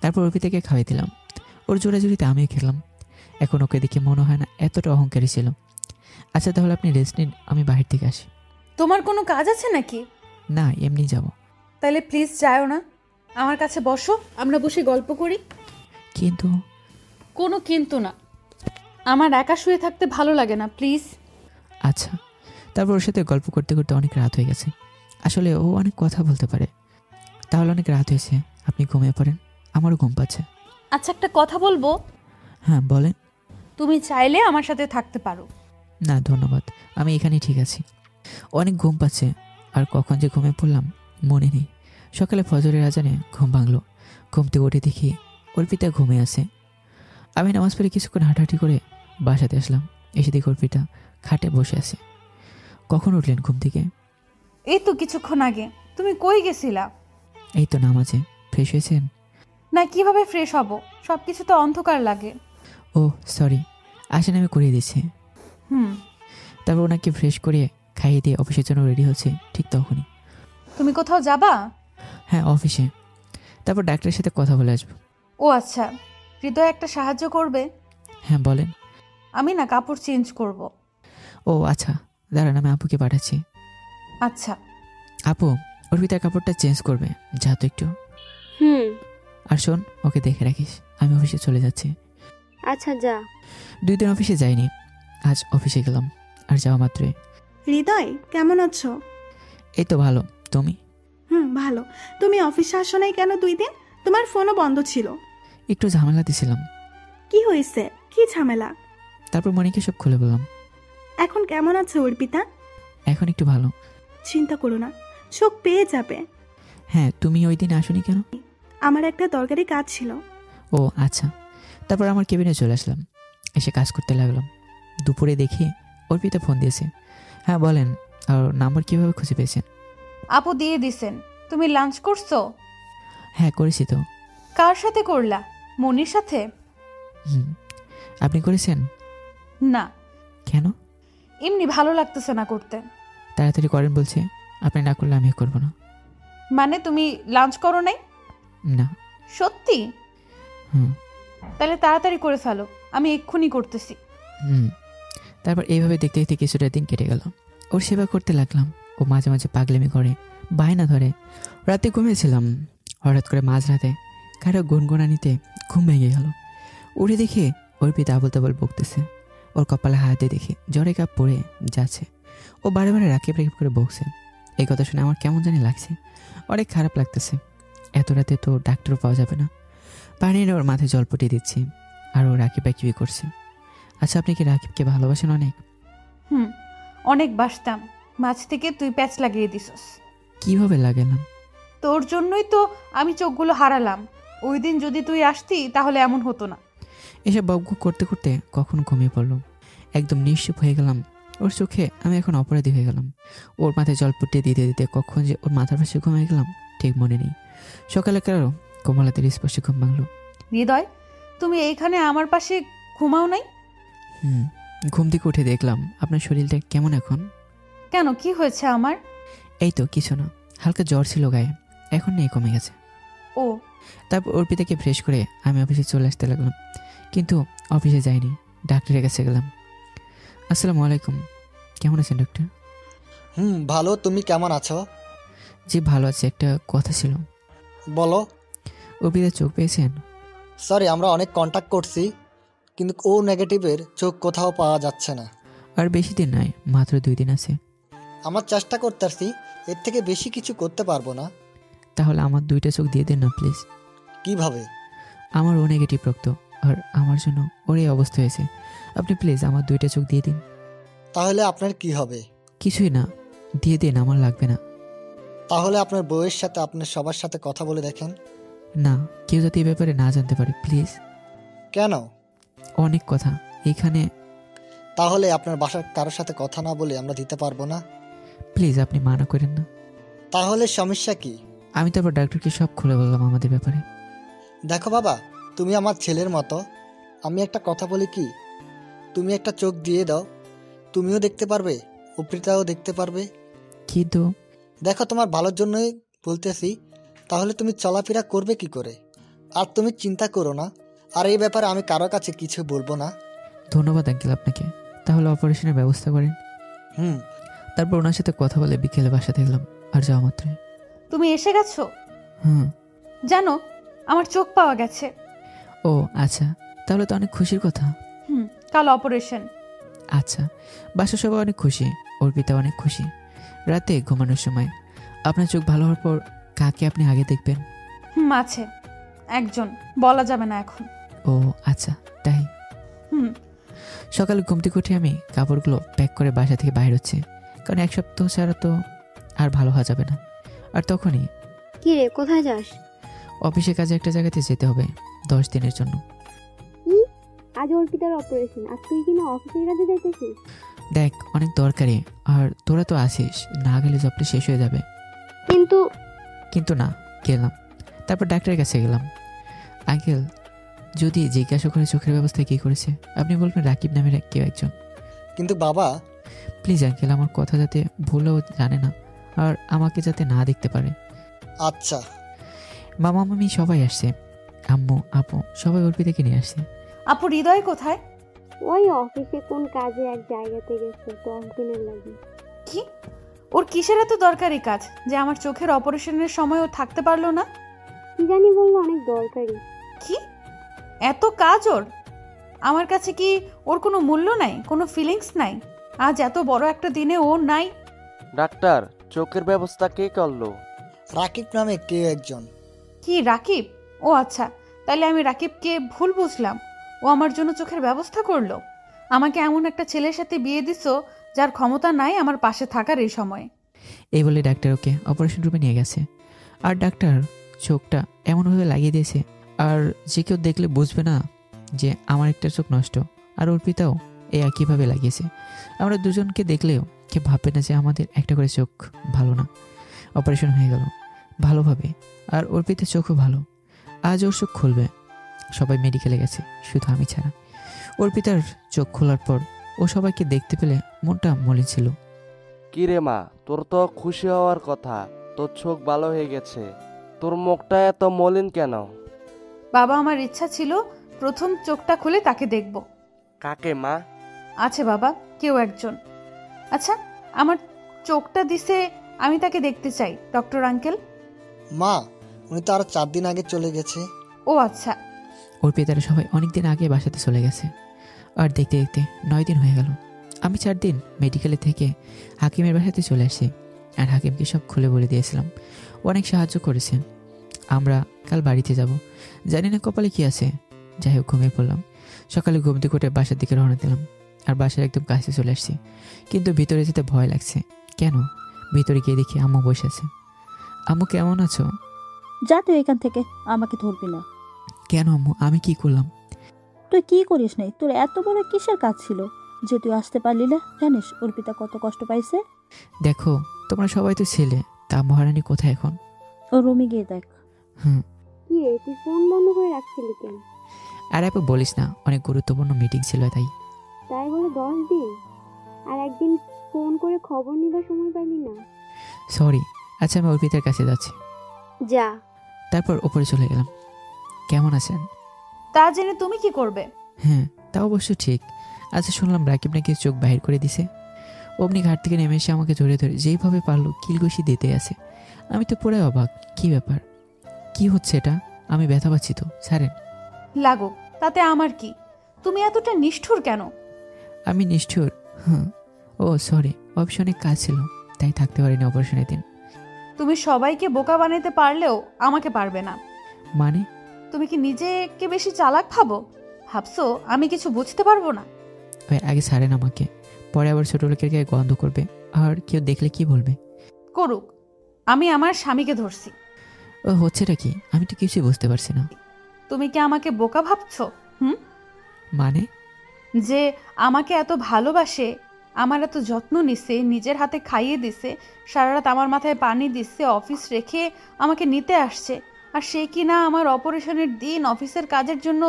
তারপর অর্পিতাকে খাইয়ে দিলাম। ওর জোড়াজুড়িতে আমিও খেলাম। এখন ওকে দেখে মনে হয় না এতটা অহংকারী ছিল। আচ্ছা তাহলে আপনি রেস্ট নিন, আমি বাহির থেকে আসি। তোমার কোনো কাজ আছে নাকি? না, এমনি যাব। তাহলে প্লিজ যাও না, আমার কাছে বসো, আমরা বসে গল্প করি। কিন্তু কোনো কিন্তু না, আমার একা শুয়ে থাকতে ভালো লাগে না, প্লিজ। আচ্ছা। তারপর ওর সাথে গল্প করতে করতে অনেক রাত হয়ে গেছে। আসলে ও অনেক কথা বলতে পারে। তাহলে অনেক রাত হয়েছে, আপনি ঘুমিয়ে পড়েন, আমারও ঘুম পাচ্ছে। আচ্ছা, একটা কথা বলবো? হ্যাঁ বলেন। তুমি চাইলে আমার সাথে থাকতে পারো। না ধন্যবাদ, আমি এখানেই ঠিক আছি। অনেক ঘুম পাচ্ছে, আর কখন যে ঘুমিয়ে পড়লাম মনে নেই। সকালে ফজরের আজানে ঘুম ভাঙলো। ঘুম থেকে উঠে দেখি অর্পিতা ঘুমিয়ে আছে। আমি নামাজ পড়ে কিছুক্ষণ হাঁটাহাঁটি করে বাসাতে আসলাম। এসে দেখি অর্পিতা খাটে বসে আছে। কখন উঠলেন ঘুম থেকে? এই তো কিছুক্ষণ আগে। তুমি কই গেছিলা? এই তো নামাজে। ফ্রেশ হয়েছেন? না, কিভাবে ফ্রেশ হব? সব কিছু তো অন্ধকার লাগে। ও সরি, আসেন আমি করিয়ে দিচ্ছি। তারপর ওনাকে ফ্রেশ করে খাইয়ে দিয়ে অফিসের জন্য রেডি হচ্ছে। ঠিক তখনই। তুমি কোথাও যাবা? হ্যাঁ অফিসে। তারপর ডাক্তারের সাথে কথা বলে আসবো। ও আচ্ছা, হৃদয় একটা সাহায্য করবে? হ্যাঁ বলেন। আমি না কাপড় চেঞ্জ করব। ও আচ্ছা, দাঁড়ান আমি আপুকে পাঠাচ্ছি। আচ্ছা। আপু, অর্পিতার কাপড়টা চেঞ্জ করবে, যা তো একটু। আর শোন, ওকে দেখে রাখিস, আমি অফিসে চলে যাচ্ছি। আচ্ছা যা। 2 দিন অফিসে যাইনি, আজ অফিসে গেলাম। আর যাওয়া মাত্রই। হৃদয় কেমন আছো? এই তো ভালো, তুমি? ভালো। তুমি অফিসে আসো নাই কেন 2 দিন? তোমার ফোনও বন্ধ ছিল। একটু ঝামেলা দিছিলাম। কি হয়েছে? কি ঝামেলা? তারপর মনিকে সব খুলে বললাম। এখন কেমন আছে অর্পিতা? এখন একটু ভালো। চিন্তা করো না, চোখ পেয়ে যাবে। হ্যাঁ, তুমি ওই দিন আসোনি কেন? আমার একটা দরকারি কাজ ছিল। ও আচ্ছা। তারপর আমার কেবিনে চলে আসলাম, এসে কাজ করতে লাগলাম। দুপুরে দেখি অর্পিতা ফোন দিয়েছে। হ্যাঁ বলেন, আর নাম্বার কিভাবে খুঁজে পেয়েছেন? আপু দিয়ে দিছেন। তুমি লাঞ্চ করছো? হ্যাঁ করেছি তো। কার সাথে করলা? মনির সাথে? আপনি করেছেন? না। কেন? এমনি ভালো লাগতেছে না করতে। তাড়াতাড়ি করেন বলছে, আপনি না করলে আমিও করবো না। মানে তুমি লাঞ্চ করো নাই? না। সত্যি? তাহলে তাড়াতাড়ি করে ফেলো, আমি এক্ষুনি করতেছি। তারপর এইভাবে দেখতে দেখতে কিছুটা দিন কেটে গেল। ওর সেবা করতে লাগলাম। ও মাঝে মাঝে পাগলামি করে, বায়না ধরে। রাতে ঘুমিয়েছিলাম, হঠাৎ করে মাঝরাতে কারো গুনগুনানিতে ঘুম ভেঙে গেল। উঠে দেখে অর্পিতা আবল তাবল বকতেছে। ওর কপালে হাতে দেখে জ্বরে কাপ পড়ে যাচ্ছে। ও বারে বারে রাকিব রাকিব করে বকছে। এই কথা শুনে আমার কেমন জানি লাগছে, অনেক খারাপ লাগতেছে। এত রাতে তো ডাক্তারও পাওয়া যাবে না। পানি এনে ওর মাথায় জল পটিয়ে দিচ্ছি, আর ও রাকিব রাকিবই করছে। আচ্ছা, আপনি কি রাকিবকে ভালোবাসেন অনেক? অনেক বাসতাম, মাঝ থেকে তুই প্যাচ লাগিয়ে দিছস। কিভাবে লাগালাম? তোর জন্যই তো আমি চোখগুলো হারালাম। ওই দিন যদি তুই আসতি তাহলে এমন হতো না। এসব বকবক করতে করতে কখন ঘুমিয়ে পড়লো। একদম নিশ্চুপ হয়ে গেলাম। ওর চোখে আমি এখন অপরাধী হয়ে গেলাম। ওর মাথায় জল পটিয়ে দিতে দিতে কখন যে ওর মাথার পাশে ঘুমিয়ে গেলাম ঠিক মনে নেই। সকালে কারো কোমলাতের স্পর্শে ঘুম ভাঙলো। হৃদয়, তুমি এইখানে আমার পাশে ঘুমাও নাই? ঘুম থেকে উঠে দেখলাম আপনার শরীরটা কেমন এখন। কেন, কি হয়েছে আমার? এই তো কিছু না, হালকা জ্বর ছিল গায়ে, এখন নেই, কমে গেছে। ও। তারপর অর্পিতাকে ফ্রেশ করে আমি অফিসে চলে আসতে লাগলাম। কিন্তু অফিসে যাইনি, ডাক্তারের কাছে গেলাম। আসসালামু আলাইকুম, কেমন আছেন ডক্টর? ভালো, তুমি কেমন আছো? জি ভালো আছে। একটা কথা ছিল। বলো। অর্পিতার চোখ পেয়েছেন? সরি, আমরা অনেক কন্ট্যাক্ট করছি, কিন্তু ও নেগেটিভের চোখ কোথাও পাওয়া যাচ্ছে না। আর বেশি দিন নাই, মাত্র 2 দিন আছে। আমরা চেষ্টা করতেছি, এর থেকে বেশি কিছু করতে পারবো না। তাহলে আমার 2টা চোখ দিয়ে দেন না প্লিজ। কিভাবে? আমার ও নেগেটিভ রক্ত, আর আমার জন্য ওর এই অবস্থা হয়েছে। আপনি প্লিজ আমার 2টা চোখ দিয়ে দিন। তাহলে আপনার কি হবে? কিছুই না, দিয়ে দিন, আমার লাগবে না। তাহলে আপনার বউয়ের সাথে আপনার সবার সাথে কথা বলে দেখেন। না, কেউ যাতে এই ব্যাপারে না জানতে পারে প্লিজ। কেন? অনেক কথা এখানে। তাহলে আপনার বাসার কারোর সাথে কথা না বলে আমরা দিতে পারবো না। প্লিজ আপনি মানা করেন না। তাহলে সমস্যা কি? আমি তারপর ডাক্তারকে সব খুলে বললাম আমাদের ব্যাপারে। দেখো বাবা, তুমি আমার ছেলের মতো। আমি একটা কথা বলি কি, তুমি একটা চোখ দিয়ে দাও, তুমিও দেখতে পারবে, অর্পিতাও দেখতে পারবে। কিন্তু দেখো, তোমার ভালোর জন্যই বলতেছি। তাহলে তুমি চলাফেরা করবে কি করে? আর তুমি চিন্তা করো না, আর এই ব্যাপারে আমি কারো কাছে কিছু বলবো না। ধন্যবাদ আঙ্কেল আপনাকে। তাহলে অপারেশনের ব্যবস্থা করেন। তারপর ওনার সাথে কথা বলে বিকেলে বাসাতে গেলাম। আর যাওয়া মাত্রই, তুমি এসে গেছো? হুম। জানো, আমার চোখ পাওয়া গেছে। ও আচ্ছা, তাহলে তো অনেক খুশির কথা। কাল অপারেশন। আচ্ছা, বাসার সবাই অনেক খুশি, অর্পিতা অনেক খুশি। রাতে ঘুমানোর সময় আপনার চোখ ভালো হওয়ার পর কাকে আপনি আগে দেখবেন? আছে একজন, বলা যাবে না এখন। ও আচ্ছা, তাই। সকালে ঘুম থেকে উঠে আমি কাপড়গুলো প্যাক করে বাসা থেকে বাইর হচ্ছে, কারণ এক সপ্তাহ ছাড়া তো আর ভালো হওয়া যাবে না। আর তখনই, কি রে, কোথায় যাস? অফিসে কাজে একটা জায়গাতে যেতে হবে 10 দিনের জন্য। আজ অর্পিতার অপারেশন, আর তুই কিনা অফিসের কাজে যাইতেছিস? দেখ, অনেক দরকারি, আর তোরা তো আসিস, না গেলে জবটা শেষ হয়ে যাবে। কিন্তু না, গেলাম। তারপর ডাক্তারের কাছে গেলাম। আঙ্কেল, যদি জিজ্ঞাসা করে চোখের ব্যবস্থা কি করেছে, আপনি বলবেন রাকিব নামের কেউ একজন। কিন্তু বাবা, প্লিজ আঙ্কেল, আমার কথা যাতে ভুলেও জানে না, আর আমাকে যাতে না দেখতে পারে। আচ্ছা। মামা মামি সবাই আসছে, আম্মু আপু সবাই অর্পিতাকে নিয়ে আসছে। আপু হৃদয় কোথায়? ওই অফিসে কোন কাজে এক জায়গাতে গেছে 10 দিনের লাগে। কি? ওর কিসের এত দরকারি কাজ যে আমার চোখের অপারেশনের সময় ও থাকতে পারলো না? কি জানি বললো অনেক দরকারি। কি এত কাজ ওর? আমার কাছে কি ওর কোনো মূল্য নাই, কোনো ফিলিংস নাই? আজ এত বড় একটা দিনে ও নাই। ডাক্তার, চোখের ব্যবস্থা কে করলো? রাকিব নামে কেউ একজন। কি রাকিব? ও আচ্ছা, তাহলে আমি রাকিবকে ভুল বুঝলাম। ও আমার জন্য চোখের ব্যবস্থা করলো। আমাকে এমন একটা ছেলের সাথে বিয়ে দিছো যার ক্ষমতা নাই আমার পাশে থাকার এই সময়। এই বলে ডাক্তার ওকে অপারেশন রুমে নিয়ে গেছে। আর ডাক্তার চোখটা এমনভাবে লাগিয়ে দিয়েছে, আর যে কেউ দেখলে বুঝবে না যে আমার একটা চোখ নষ্ট, আর অর্পিতাও এই একইভাবে লাগিয়েছে। আমরা দুজনকে দেখলেও কে ভাববে না যে আমাদের একটা করে চোখ ভালো না। অপারেশন হয়ে গেল ভালোভাবে, আর অর্পিতার চোখও ভালো। আজ ওর চোখ খুলবে। সবাই মেডিকেলে গেছে, শুধু আমি ছাড়া। অর্পিতার চোখ খোলার পর ও সবাইকে দেখতে পেলে মনটা মলিন ছিল। কি রে মা, তোর তো খুশি হওয়ার কথা, তোর চোখ ভালো হয়ে গেছে, তোর মুখটা এত মলিন কেন? বাবা, আমার ইচ্ছা ছিল প্রথম চোখটা খুলে তাকে দেখব। কাকে মা? আছে বাবা, কেউ একজন। আচ্ছা, আমার চোখটা দিছে, আমি তাকে দেখতে চাই। Doctor uncle. মা, উনি তো আরো 4 দিন আগে চলে গেছে। ও আচ্ছা। অর্পিতারা সবাই অনেকদিন আগে বাসাতে চলে গেছে, আর দেখতে দেখতে 9 দিন হয়ে গেল। আমি 4 দিন মেডিকেলে থেকে হাকিমের বাসাতে চলে আসি, আর হাকিমকে সব খুলে বলে দিয়েছিলাম। অনেক সাহায্য করেছেন। আমরা কাল বাড়িতে যাব, জানি না কপালে কি আছে। যাই হোক, ঘুমিয়ে পড়লাম। সকালে ঘুম থেকে উঠে বাসার দিকে রওনা দিলাম, আর বাসার একদম কাছে চলে আসছি। কিন্তু ভিতরে যেতে ভয় লাগছে। কেন? ভিতরে গিয়ে দেখি আম্মু বসে আছে। আম্মু, কেমন আছো? যা তুই এখান থেকে, আমাকে ধরবি না। কেন আম্মু, আমি কি করলাম? তুই কি করিস নাই? তোর এত বড় কিসের কাজ ছিল যে তুই আসতে পারলি না? জানিস অর্পিতা কত কষ্ট পাইছে? দেখো, তোমরা সবাই তো ছেলে, তা মহারানী কোথায় এখন? ও রুমে গিয়ে দেখ। কি রে, তুই ফোন বন্ধ করে রাখছিলি কেন? আর আপু বলিস না, অনেক গুরুত্বপূর্ণ মিটিং ছিল তাই। তাই বলে 10 দিন? আর একদিন ফোন করে খবর নিবার সময় পাইলি না? সরি। আচ্ছা, আমি অর্পিতার কাছে যাচ্ছি। যা। তারপর উপরে চলে গেলাম। কেমন আছেন? তা জেনে তুমি কি করবে? হ্যাঁ, তা অবশ্য ঠিক। আচ্ছা, শুনলাম রাকিব নাকি চোখ বাহির করে দিছে। অমনি ঘাট থেকে নেমে এসে আমাকে জড়িয়ে ধরে যেইভাবে পারলো কিলঘুষি দিতে আছে। আমি তো পুরো অবাক। কি ব্যাপার? কি হচ্ছে এটা? আমি ব্যথা পাচ্ছি তো, ছাড়েন। লাগুক, তাতে আমার কি? তুমি এতটা নিষ্ঠুর কেন? আমি নিষ্ঠুর? ও সরি, অফিসে অনেক কাজ ছিল, তাই থাকতে পারিনি অপারেশনের দিন। তুমি সবাইকে বোকা বানাতে পারলেও আমাকে পারবে না। মানে? তুমি কি নিজেকে বেশি চালাক ভাবছো আমি কিছু বুঝতে পারবো না? ওই আগে ছাড়েন আমাকে, পরে আবার ছোট লোকের গায়ে গন্ধ করবে, আর কেউ দেখলে কি বলবে? করুক, আমি আমার স্বামীকে ধরছি। ও হচ্ছেটা কি? আমি তো কিছুই বুঝতে পারছি না। তুমি কি আমাকে বোকা ভাবছো? মানে? যে আমাকে এত ভালোবাসে, আমার এত যত্ন নিছে, নিজের হাতে খাইয়ে দিছে, সারা রাত আমার মাথায় পানি দিচ্ছে, অফিস রেখে আমাকে নিতে আসছে, আর সে কি না আমার অপারেশনের দিন অফিসের কাজের জন্য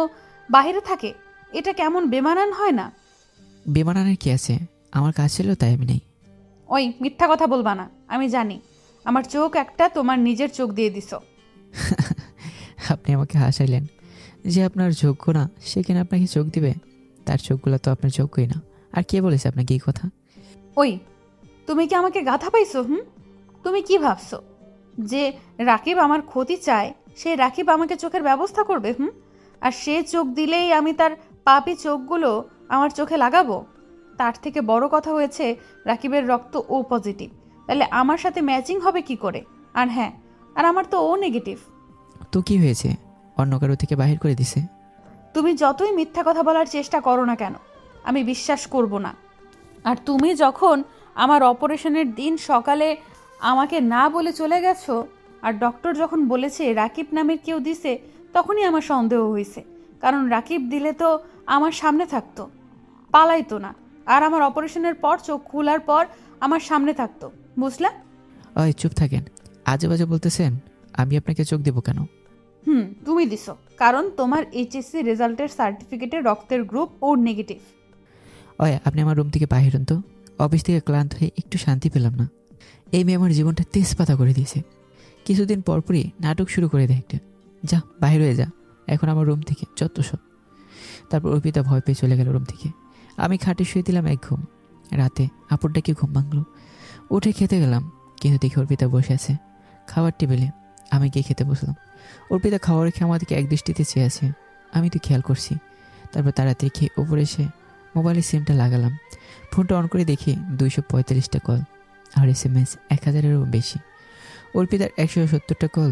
বাইরে থাকে? এটা কেমন বেমানান হয় না? বেমানানের কি আছে? আমার কাজ ছিল তাই আমি নেই। ওই মিথ্যা কথা বলবা না। আমি জানি আমার চোখ একটা তোমার নিজের চোখ দিয়ে দিছো। আপনি আমাকে হাসাইলেন। যে আপনার যোগ্য না সে কিনা আপনাকে চোখ দিবে? তার চোখগুলো তো আপনার যোগ্যই না। আর কে বলেছে আপনাকে এই কথা? ওই তুমি কি আমাকে গাধা পাইছো? তুমি কি ভাবছো যে রাকিব আমার ক্ষতি চায়, সে রাকিব আমাকে চোখের ব্যবস্থা করবে? আর সে চোখ দিলেই আমি তার পাপি চোখগুলো আমার চোখে লাগাবো? তার থেকে বড় কথা হয়েছে রাকিবের রক্ত ও পজিটিভ, তাহলে আমার সাথে ম্যাচিং হবে কি করে? আর হ্যাঁ, আর আমার তো ও নেগেটিভ। তো কি হয়েছে? অন্য কারো থেকে বাহির করে দিছে? তুমি যতই মিথ্যা কথা বলার চেষ্টা করো না কেন, আমি বিশ্বাস করব না। আর তুমি যখন আমার অপারেশনের দিন সকালে আমাকে না বলে চলে গেছো, আর ডক্টর যখন বলেছে রাকিব নামের কেউ দিছে, তখনই আমার সন্দেহ হয়েছে। কারণ রাকিব দিলে তো আমার সামনে থাকতো, পালাইতো না। আর আমার অপারেশনের পর চোখ খোলার পর আমার সামনে থাকতো, বুঝলা? ওই চুপ থাকেন, আজে বাজে বলতেছেন। আমি আপনাকে চোখ দেবো কেন? তুমি দিছো, কারণ তোমার এইচএসসি রেজাল্টের সার্টিফিকেটে রক্তের গ্রুপ ও নেগেটিভ। ওই আপনি আমার রুম থেকে বাহির হন তো। অফিস থেকে ক্লান্ত হয়ে একটু শান্তি পেলাম না। এই মেয়ে আমার জীবনটা তেজপাতা করে দিয়েছে। কিছুদিন পরপরই নাটক শুরু করে দেয় একটা। যা বাহির হয়ে যা এখন আমার রুম থেকে, যত সব। তারপর অর্পিতা ভয় পেয়ে চলে গেল রুম থেকে। আমি খাটে শুয়ে দিলাম এক ঘুম। রাতে আপুর ডাকে ঘুম ভাঙলো। উঠে খেতে গেলাম, কিন্তু দেখি অর্পিতা বসে আছে খাবার টেবিলে। আমি গিয়ে খেতে বসলাম। অর্পিতা খাওয়ার খেয়ে আমার দিকে এক দৃষ্টিতে চেয়ে আছে। আমি তো খেয়াল করছি। তারপর তাড়াতাড়ি খেয়ে ওপরে এসে মোবাইলের সিমটা লাগালাম। ফোনটা অন করে দেখি 245টা কল আর SMS 1000-এরও বেশি। অর্পিতার 170টা কল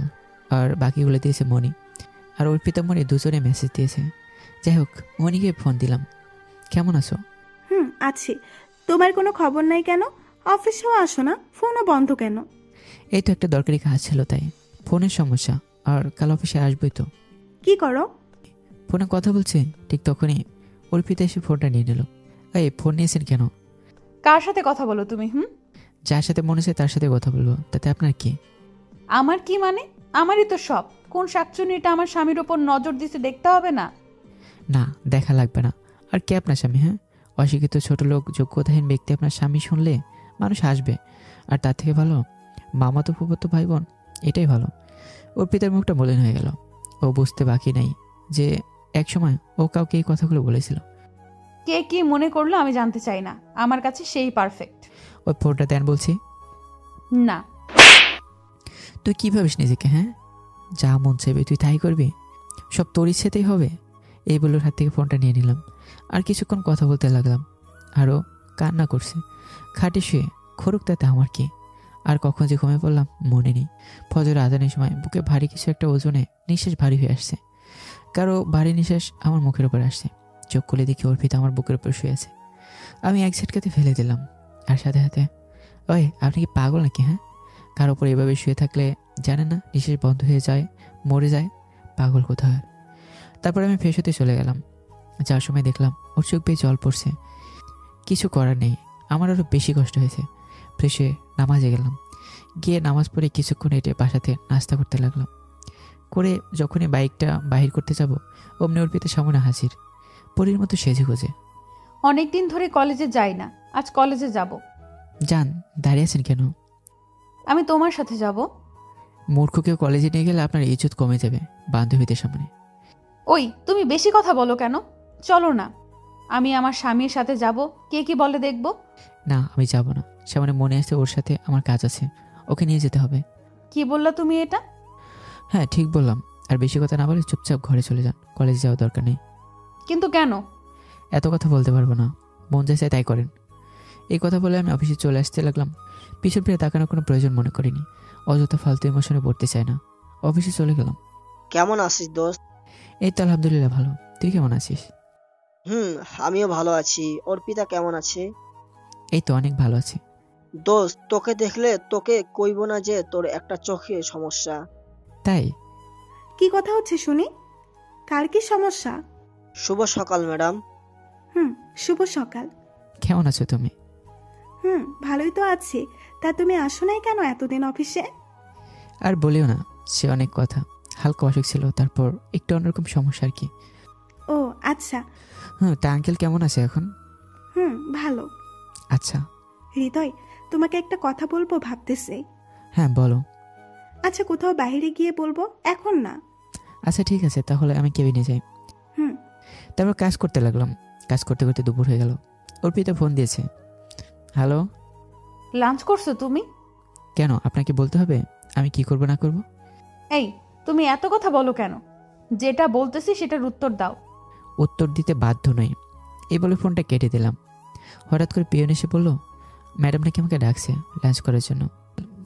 আর বাকিগুলো দিয়েছে মনি। আর অর্পিতা মনি দুজনে মেসেজ দিয়েছে। যাই হোক, মনিকে ফোন দিলাম। কেমন আছো? আছি। তোমার কোনো খবর নাই কেন? অফিসেও আসো না, ফোনও বন্ধ কেন? এই তো একটা দরকারি কাজ ছিল, তাই। ফোনের সমস্যা, আর কাল অফিসে আসবোই তো। কি করো? ফোনে কথা বলছে, ঠিক তখনই অর্পিতা এসে ফোনটা নিয়ে নিল। এই ফোন নিয়েছেন কেন? কার সাথে কথা বলো তুমি? যার সাথে মনে হচ্ছে তার সাথে কথা বলবো, তাতে আপনার কি? আমার কি মানে? আমারই তো সব। কোন শাকচুনিটা আমার স্বামীর ওপর নজর দিতে দেখতে হবে না? না, দেখা লাগবে না। আর কে আপনার স্বামী? অশিক্ষিত ছোট লোক, যোগ্যতাহীন ব্যক্তি আপনার স্বামী শুনলে মানুষ হাসবে। আর তার থেকে ভালো মামাতো ফুফাতো ভাই বোন, এটাই ভালো। ওর পিতার মুখটা মলিন হয়ে গেল। ও বুঝতে বাকি নেই যে একসময় ও কাউকে এই কথাগুলো বলেছিল। কে কি মনে করলো আমি জানতে চাই না, আমার কাছে সেই পারফেক্ট। ওই ফোনটা দেন বলছি। না। তুই কী ভাবিস নিজেকে? যা মন চাইবে তুই তাই করবি? সব তোর ইচ্ছেতেই হবে? এই বলে ওর হাত থেকে ফোনটা নিয়ে নিলাম। আর কিছুক্ষণ কথা বলতে লাগলাম। আরও কান্না করছে খাটে শুয়ে। খরুক তাতে আমার কি। আর কখন যে ঘুমিয়ে পড়লাম মনে নেই। ফজর আজানের সময় বুকে ভারী কিছু একটা ওজনে নিঃশ্বাস ভারী হয়ে আসছে। কারো ভারী নিঃশ্বাস আমার মুখের উপর আসছে। চোখ খুলে দেখি অর্পিতা আমার বুকের উপর শুয়ে আছে। আমি এক ঝটকাতে ফেলে দিলাম। আর সাথে সাথে, ওই আপনি কি পাগল নাকি? কারো উপর এভাবে শুয়ে থাকলে জানে না নিঃশ্বাস বন্ধ হয়ে যায়, মরে যায়? পাগল কোথায়। তারপর আমি ফ্রেশ হতে চলে গেলাম। যাওয়ার সময় দেখলাম ওর চোখ বেয়ে জল পড়ছে। কিছু করার নেই, আমার আরও বেশি কষ্ট হয়েছে। ফ্রেশ হয়ে নামাজে গেলাম। গিয়ে নামাজ পড়ে কিছুক্ষণ হেঁটে বাসাতে নাস্তা করতে লাগলাম। করে যখনই বাইকটা বাহির করতে যাব, অমনি অর্পিতা সামনে হাজির, পরীর মতো সেজে গুজে। অনেকদিন ধরে কলেজে যাই না, আজ কলেজে যাব। যান, দাঁড়িয়ে আছেন কেন? আমি তোমার সাথে যাব। মূর্খকেও কলেজে নিয়ে গেলে আপনার ইজ্জত কমে যাবে বান্ধবীদের সামনে। ওই তুমি বেশি কথা বলো কেন? চলো না, আমি আমার স্বামীর সাথে যাব। কে কি বলে দেখব। না, আমি যাব না। সামনে মনে আসছে ওর সাথে আমার কাজ আছে, ওকে নিয়ে যেতে হবে। কি বললা তুমি এটা? হ্যাঁ, ঠিক বললাম। আর বেশি কথা না বলে চুপচাপ ঘরে চলে যান, কলেজে যাওয়ার দরকার নেই। কিন্তু কেন? এত কথা বলতে পারবো না, মন চাইছে তাই করেন। এই কথা বলে আমি অফিসে চলে আসতে লাগলাম। পিছন ফিরে তাকানোর কোনো প্রয়োজন মনে করিনি। অযথা ফালতু ইমোশনে পড়তে চাই না। অফিসে চলে গেলাম। কেমন আছিস দোস্ত? এই তো আলহামদুলিল্লাহ ভালো। তুই কেমন আছিস? আমিও ভালো আছি। অর্পিতা কেমন আছে? এই তো অনেক ভালো আছি। দোস্ত, তোকে দেখলে তোকে কইব না যে তোর একটা চোখে সমস্যা। তাই? কি কথা হচ্ছে শুনি? কার কি সমস্যা? শুভ সকাল ম্যাডাম। শুভ সকাল। কেমন আছো তুমি? ভালোই তো আছি। তা তুমি আসো নাই কেন এতদিন অফিসে? আর বলিও না, সে অনেক কথা। হালকা অসুখ ছিল, তারপর একটু অন্যরকম সমস্যা আর কি। ও আচ্ছা। তা আঙ্কেল কেমন আছে এখন? ভালো। আচ্ছা। হৃদয়, তোমাকে একটা কথা বলবো ভাবতেছি। হ্যাঁ বলো। আচ্ছা, কোথাও বাইরে গিয়ে বলবো, এখন না। আচ্ছা ঠিক আছে, তাহলে আমি কেবিনে যাই। তারপর কাজ করতে লাগলাম। কাজ করতে করতে দুপুর হয়ে গেল। অর্পিতা ফোন দিয়েছে। হ্যালো। লাঞ্চ করছো তুমি? কেন আপনাকে বলতে হবে আমি কি করব না করব? এই, তুমি এত কথা বলো কেন? যেটা বলতেছি সেটার উত্তর দাও। উত্তর দিতে বাধ্য নই, এই বলে ফোনটা কেটে দিলাম। হঠাৎ করে পিয়ন এসে বলল ম্যাডাম নাকি আমাকে ডাকছে লাঞ্চ করার জন্য।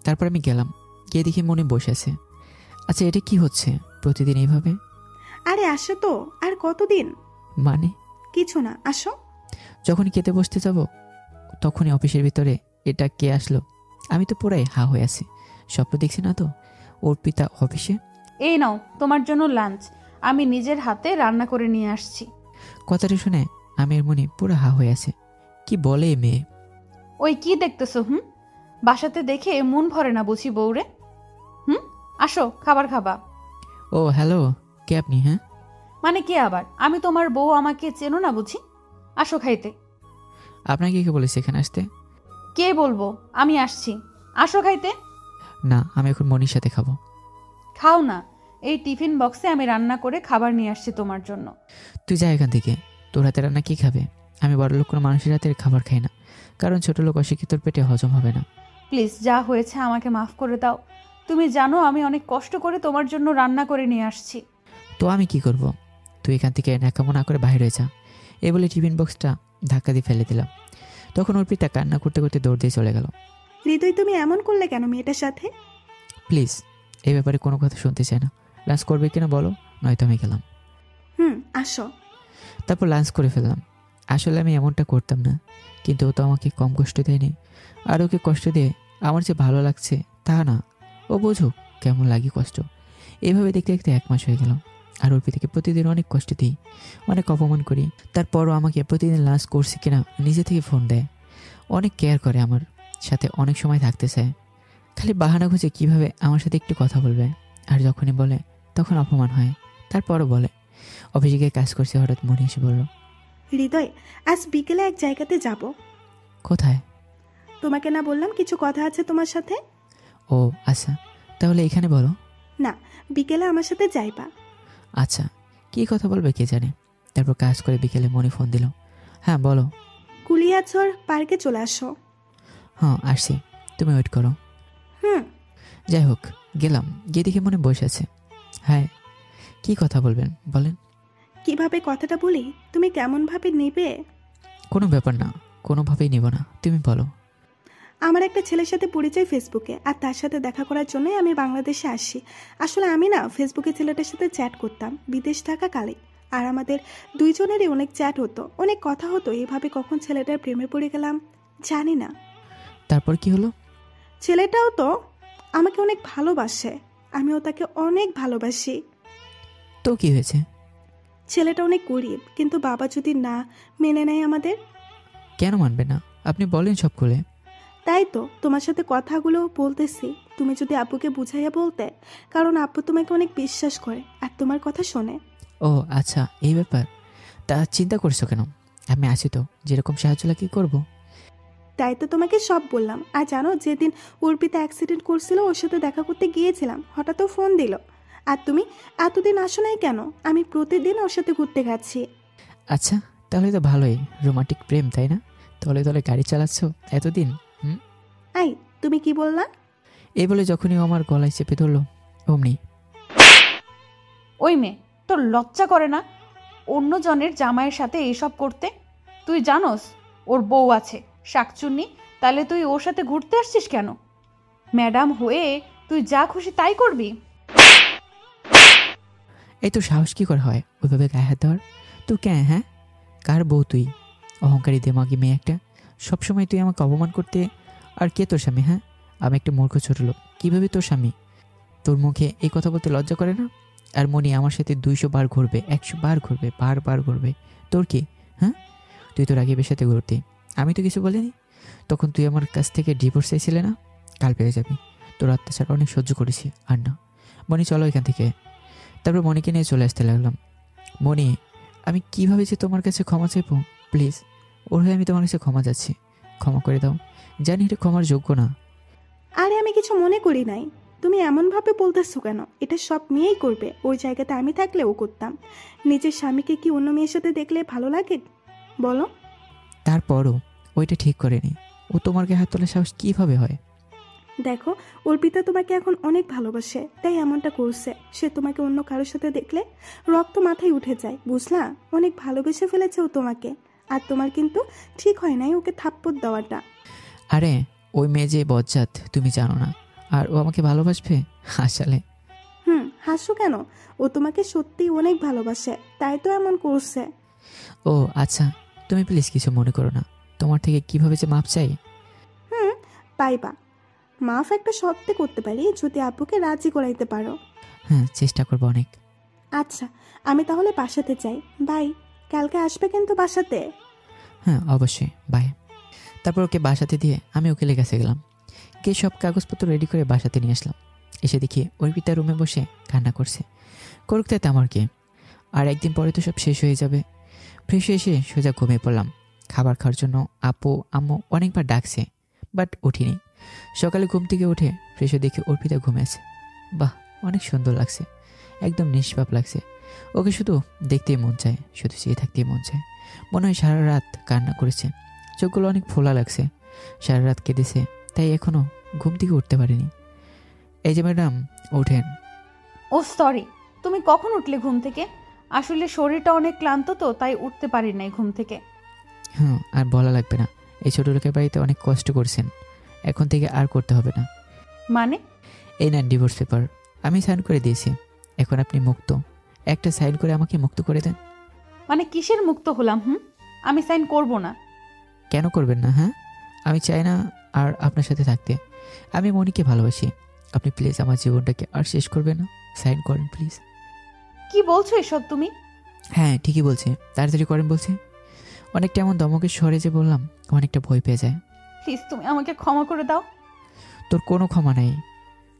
তারপর আমি গেলাম, গিয়ে দেখি মনে বসে আছে। আচ্ছা, এটা কি হচ্ছে প্রতিদিন এইভাবে? আরে আসো তো, আর কতদিন? মানে কিছু না, আসো। যখনই খেতে বসতে যাব তখনই অফিসের ভিতরে এটা কে আসলো? আমি তো পুরাই হা হয়ে আছি, স্বপ্ন দেখছি না তো? অর্পিতা অফিসে। এই নাও তোমার জন্য লাঞ্চ, আমি নিজের হাতে রান্না করে নিয়ে আসছি। কথাটা শুনে আমির মনে পুরো হা হয়ে আছে। কি বলে এ মেয়ে? ওই কি দেখতেছো? বাসাতে দেখে মন ভরে না বুঝি বউরে? আসো খাবার খাবা। ও হ্যালো, কে আপনি? হ্যাঁ মানে কে আবার? আমি তোমার বউ, আমাকে চেনো না বুঝি? আসো খাইতে। আপনাকে কে বলেছে এখানে আসতে? কে বলবো, আমি আসছি, আসো খাইতে। না, আমি এখন মনির সাথে খাবো। খাও না, এই টিফিন বক্সে আমি রান্না করে খাবার নিয়ে আসছি তোমার জন্য। তুই যা এখান থেকে, তোর হাতে রান্না কি খাবে? আমি বড় লোক কোনো মানুষের হাতের খাবার খাই না, কারণ ছোট লোক অশিক্ষিতর পেটে হজম হবে না। প্লিজ, যা হয়েছে আমাকে মাফ করে দাও। তুমি জানো আমি অনেক কষ্ট করে তোমার জন্য রান্না করে নিয়ে আসছি। তো আমি কি করব? তুই এখান থেকে ন্যাকামো না করে বাইরে যা। এই বলে টিফিন বক্সটা ধাক্কা দিয়ে ফেলে দিলাম। তখন অর্পিতা কান্না করতে করতে দৌড় দিয়ে চলে গেল। হৃদয়, তুমি এমন করলে কেন মেয়েটার সাথে? প্লিজ, এই ব্যাপারে কোনো কথা শুনতে চাই না। লাঞ্চ করবে কিনা বলো, নয়তো আমি গেলাম। আসো। তারপর লাঞ্চ করে ফেললাম। আসলে আমি এমনটা করতাম না, কিন্তু ও তো আমাকে কম কষ্ট দেয়নি। আর ওকে কষ্ট দিয়ে আমার যে ভালো লাগছে তা না, ও বোঝো কেমন লাগে কষ্ট। এইভাবে দেখতে দেখতে 1 মাস হয়ে গেল। আর অর্পিতাকে প্রতিদিন অনেক কষ্ট দিই, অনেক অপমান করি। তারপরও আমাকে প্রতিদিন লাঞ্চ করছে কিনা নিজে থেকে ফোন দেয়, অনেক কেয়ার করে, আমার সাথে অনেক সময় থাকতে চায়। খালি বাহানা খুঁজে কীভাবে আমার সাথে একটু কথা বলবে। আর যখনই বলে তখন অপমান হয়। তারপরও বলে। অফিসে গিয়ে কাজ করছে, হঠাৎ মনে এসে বলল হৃদয়, আজ বিকেলে এক জায়গাতে যাব। কোথায়? তোমাকে না বললাম কিছু কথা আছে তোমার সাথে? ও আচ্ছা, তাহলে এখানে বলো। না, বিকেলে আমার সাথে যাইবা। আচ্ছা, কী কথা বলবে কে জানে। তারপর কাজ করে বিকেলে মনে ফোন দিল। হ্যাঁ বলো। কুলিয়াছড় পার্কে চলে আসো। হ্যাঁ আসছি, তুমি ওয়েট করো। যাই হোক, গেলাম, গিয়ে দেখে মনে বসে আছে। হ্যাঁ, কি কথা বলবেন বলেন। কিভাবে কথাটা বলি তুমি কেমন ভাবে নেবে? কোনো ব্যাপার না, কোনোভাবেই নেব না, তুমি বলো। আমার একটা ছেলের সাথে পরিচয় ফেসবুকে, আর তার সাথে দেখা করার জন্যই আমি বাংলাদেশে আসি। আসলে আমি না ফেসবুকে ছেলেটার সাথে চ্যাট করতাম বিদেশ থাকা কালে, আর আমাদের দুইজনেরই অনেক চ্যাট হতো, অনেক কথা হতো। এইভাবে কখন ছেলেটার প্রেমে পড়ে গেলাম জানি না। তারপর কি হলো? ছেলেটাও তো আমাকে অনেক ভালোবাসে, আমিও তাকে অনেক ভালোবাসি। তো কি হয়েছে? ছেলেটা অনেক গরিব, কিন্তু বাবা যদি না মেনে নেয় আমাদের। কেন মানবে না? আপনি বলেন সব খুলে। তাই তো তোমার সাথে কথাগুলো বলতেছি, তুমি যদি আব্বুকে বুঝাইয়া বলতে, কারণ আব্বু তোমাকে অনেক বিশ্বাস করে আর তোমার কথা শোনে। ও আচ্ছা, এই ব্যাপার। তা চিন্তা করছো কেন? আমি আছি তো, যেরকম সাহায্য লাগে করবো। তাই তো তোমাকে সব বললাম। আর জানো, যেদিন অর্পিতা অ্যাক্সিডেন্ট করছিল ওর সাথে দেখা করতে গিয়েছিলাম, হঠাৎ ও ফোন দিল। আর তুমি এতদিন আসো নাই কেন? আমি প্রতিদিন ওর সাথে ঘুরতে গেছি। আচ্ছা, তাহলে তো ভালোই, রোমান্টিক প্রেম তাই না? তলে তলে গাড়ি চালাচ্ছ এতদিন। আই, তুমি কি বললা? এই বলে যখনই ও আমার গলায় চেপে ধরলো অমনি। ওই মেয়ে, তোর লজ্জা করে না অন্যজনের জামাইয়ের সাথে এইসব করতে? তুই জানোস ওর বউ আছে, শাকচুন্নি, তাহলে তুই ওর সাথে ঘুরতে আসছিস কেন? ম্যাডাম হয়ে তুই যা খুশি তাই করবি? এই তো সাহস কি করে হয় ওইভাবে গায়ে হাত দেওয়ার? তুই কে? হ্যাঁ, কার বউ তুই? অহংকারী দেমাগি মেয়ে একটা। সবসময় তুই আমাকে অপমান করতে। আর কে তোর স্বামী? হ্যাঁ, আমি একটা মূর্খ ছোট লোক, কীভাবে তোর স্বামী? তোর মুখে এই কথা বলতে লজ্জা করে না? আর মনি আমার সাথে 200 বার ঘুরবে, 100 বার ঘুরবে, বার ঘুরবে। তোর কি? হ্যাঁ, তুই তোর রাগীবের সাথে ঘুরতি, আমি তো কিছু বলিনি। তখন তুই আমার কাছ থেকে ডিভোর্স চাইছিলে না? কাল পেয়ে যাবি। তোর অত্যাচার অনেক সহ্য করেছি, আর না। মনি চলো এখান থেকে। তারপর মনিকে নিয়ে চলে আসতে লাগলাম। মনি, আমি কীভাবে যে তোমার কাছে ক্ষমা চাইবো? প্লিজ, ওর হয়ে আমি তোমার কাছে ক্ষমা চাচ্ছি, ক্ষমা করে দাও। জানি এটা ক্ষমার যোগ্য না। আরে আমি কিছু মনে করি নাই, তুমি এমন ভাবে বলতেছো কেন? এটা সব মেয়েই করবে, ওই জায়গাতে আমি থাকলে ও করতাম। নিজের স্বামীকে কি অন্য মেয়ের সাথে দেখলে ভালো লাগে বলো? তারপরও ওইটা ঠিক করেনি। ও তোমার গায়ে হাত তোলার সাহস কীভাবে হয়? দেখো, অর্পিতা তোমাকে এখন অনেক ভালোবাসে, তাই এমনটা করছে। সে তোমাকে অন্য কারোর সাথে দেখলে রক্ত মাথায় উঠে যায়, বুঝলা? অনেক ভালোবেসে ফেলেছে ও তোমাকে। আর তোমার কিন্তু ঠিক হয় নাই ওকে থাপ্পড় দেওয়াটা। আরে ওই মেয়ে যে বজ্জাত তুমি জানো না, আর ও আমাকে ভালোবাসবে? আসলে হাসো কেন? ও তোমাকে সত্যিই অনেক ভালোবাসে, তাই তো এমন করছে। ও আচ্ছা, তুমি প্লিজ কিছু মনে করো না। তোমার থেকে কিভাবে যে মাপ চাই? পাইবা। মাফ একটা শর্তে করতে পারি, যদি আপুকে রাজি করাইতে পারো। হ্যাঁ, চেষ্টা করবো অনেক। আচ্ছা, আমি তাহলে বাসাতে যাই। বাই। কালকে আসবে কিন্তু বাসাতে। হ্যাঁ অবশ্যই, বাই। তারপর ওকে বাসাতে দিয়ে আমি উকিলের কাছে গেলাম। গিয়ে সব কাগজপত্র রেডি করে বাসাতে নিয়ে আসলাম। এসে দেখি অর্পিতা রুমে বসে কান্না করছে। করুক তাতে আমার কি, আর একদিন পরে তো সব শেষ হয়ে যাবে। ফ্রেশ হয়ে এসে সোজা ঘুমিয়ে পড়লাম। খাবার খাওয়ার জন্য আপু আম্মু অনেকবার ডাকছে, বাট উঠিনি। সকালে ঘুম থেকে উঠে ফ্রেশ হয়ে দেখি অর্পিতা ঘুমে আছে। বাহ, অনেক সুন্দর লাগছে, একদম নিষ্পাপ লাগছে। ওকে শুধু দেখতেই মন চায়, শুধু চেয়ে থাকতেই মন চায়। মনে হয় সারা রাত কান্না করেছে, চোখগুলো অনেক ফোলা লাগছে। সারা রাত কেঁদেছে, তাই এখনও ঘুম থেকে উঠতে পারিনি। এই যে ম্যাডাম, ওঠেন। ও সরি, তুমি কখন উঠলে ঘুম থেকে? আসলে শরীরটা অনেক ক্লান্ত তো, তাই উঠতে পারি নাই ঘুম থেকে। হ্যাঁ, আর বলা লাগবে না। এই ছোটো লোকের বাড়িতে অনেক কষ্ট করছেন, এখন থেকে আর করতে হবে না। মানে? এই নেন ডিভোর্স পেপার, আমি সাইন করে দিয়েছি। এখন আপনি মুক্ত। একটা সাইন করে আমাকে মুক্ত করে দেন। মানে কিসের মুক্ত হলাম? আমি সাইন করব না। কেন করবেন না? হ্যাঁ, আমি চাই না আর আপনার সাথে থাকতে। আমি মনিকে ভালোবাসি। আপনি প্লিজ আমার জীবনটাকে আর শেষ করবেন না। সাইন করেন প্লিজ। কি বলছো এসব তুমি? হ্যাঁ ঠিকই বলছি, তাড়াতাড়ি করেন বলছি। অনেকটা এমন দমকের স্বরে যে বললাম, অনেকটা ভয় পেয়ে যায়। প্লিজ তুমি আমাকে ক্ষমা করে দাও। তোর কোনো ক্ষমা নাই,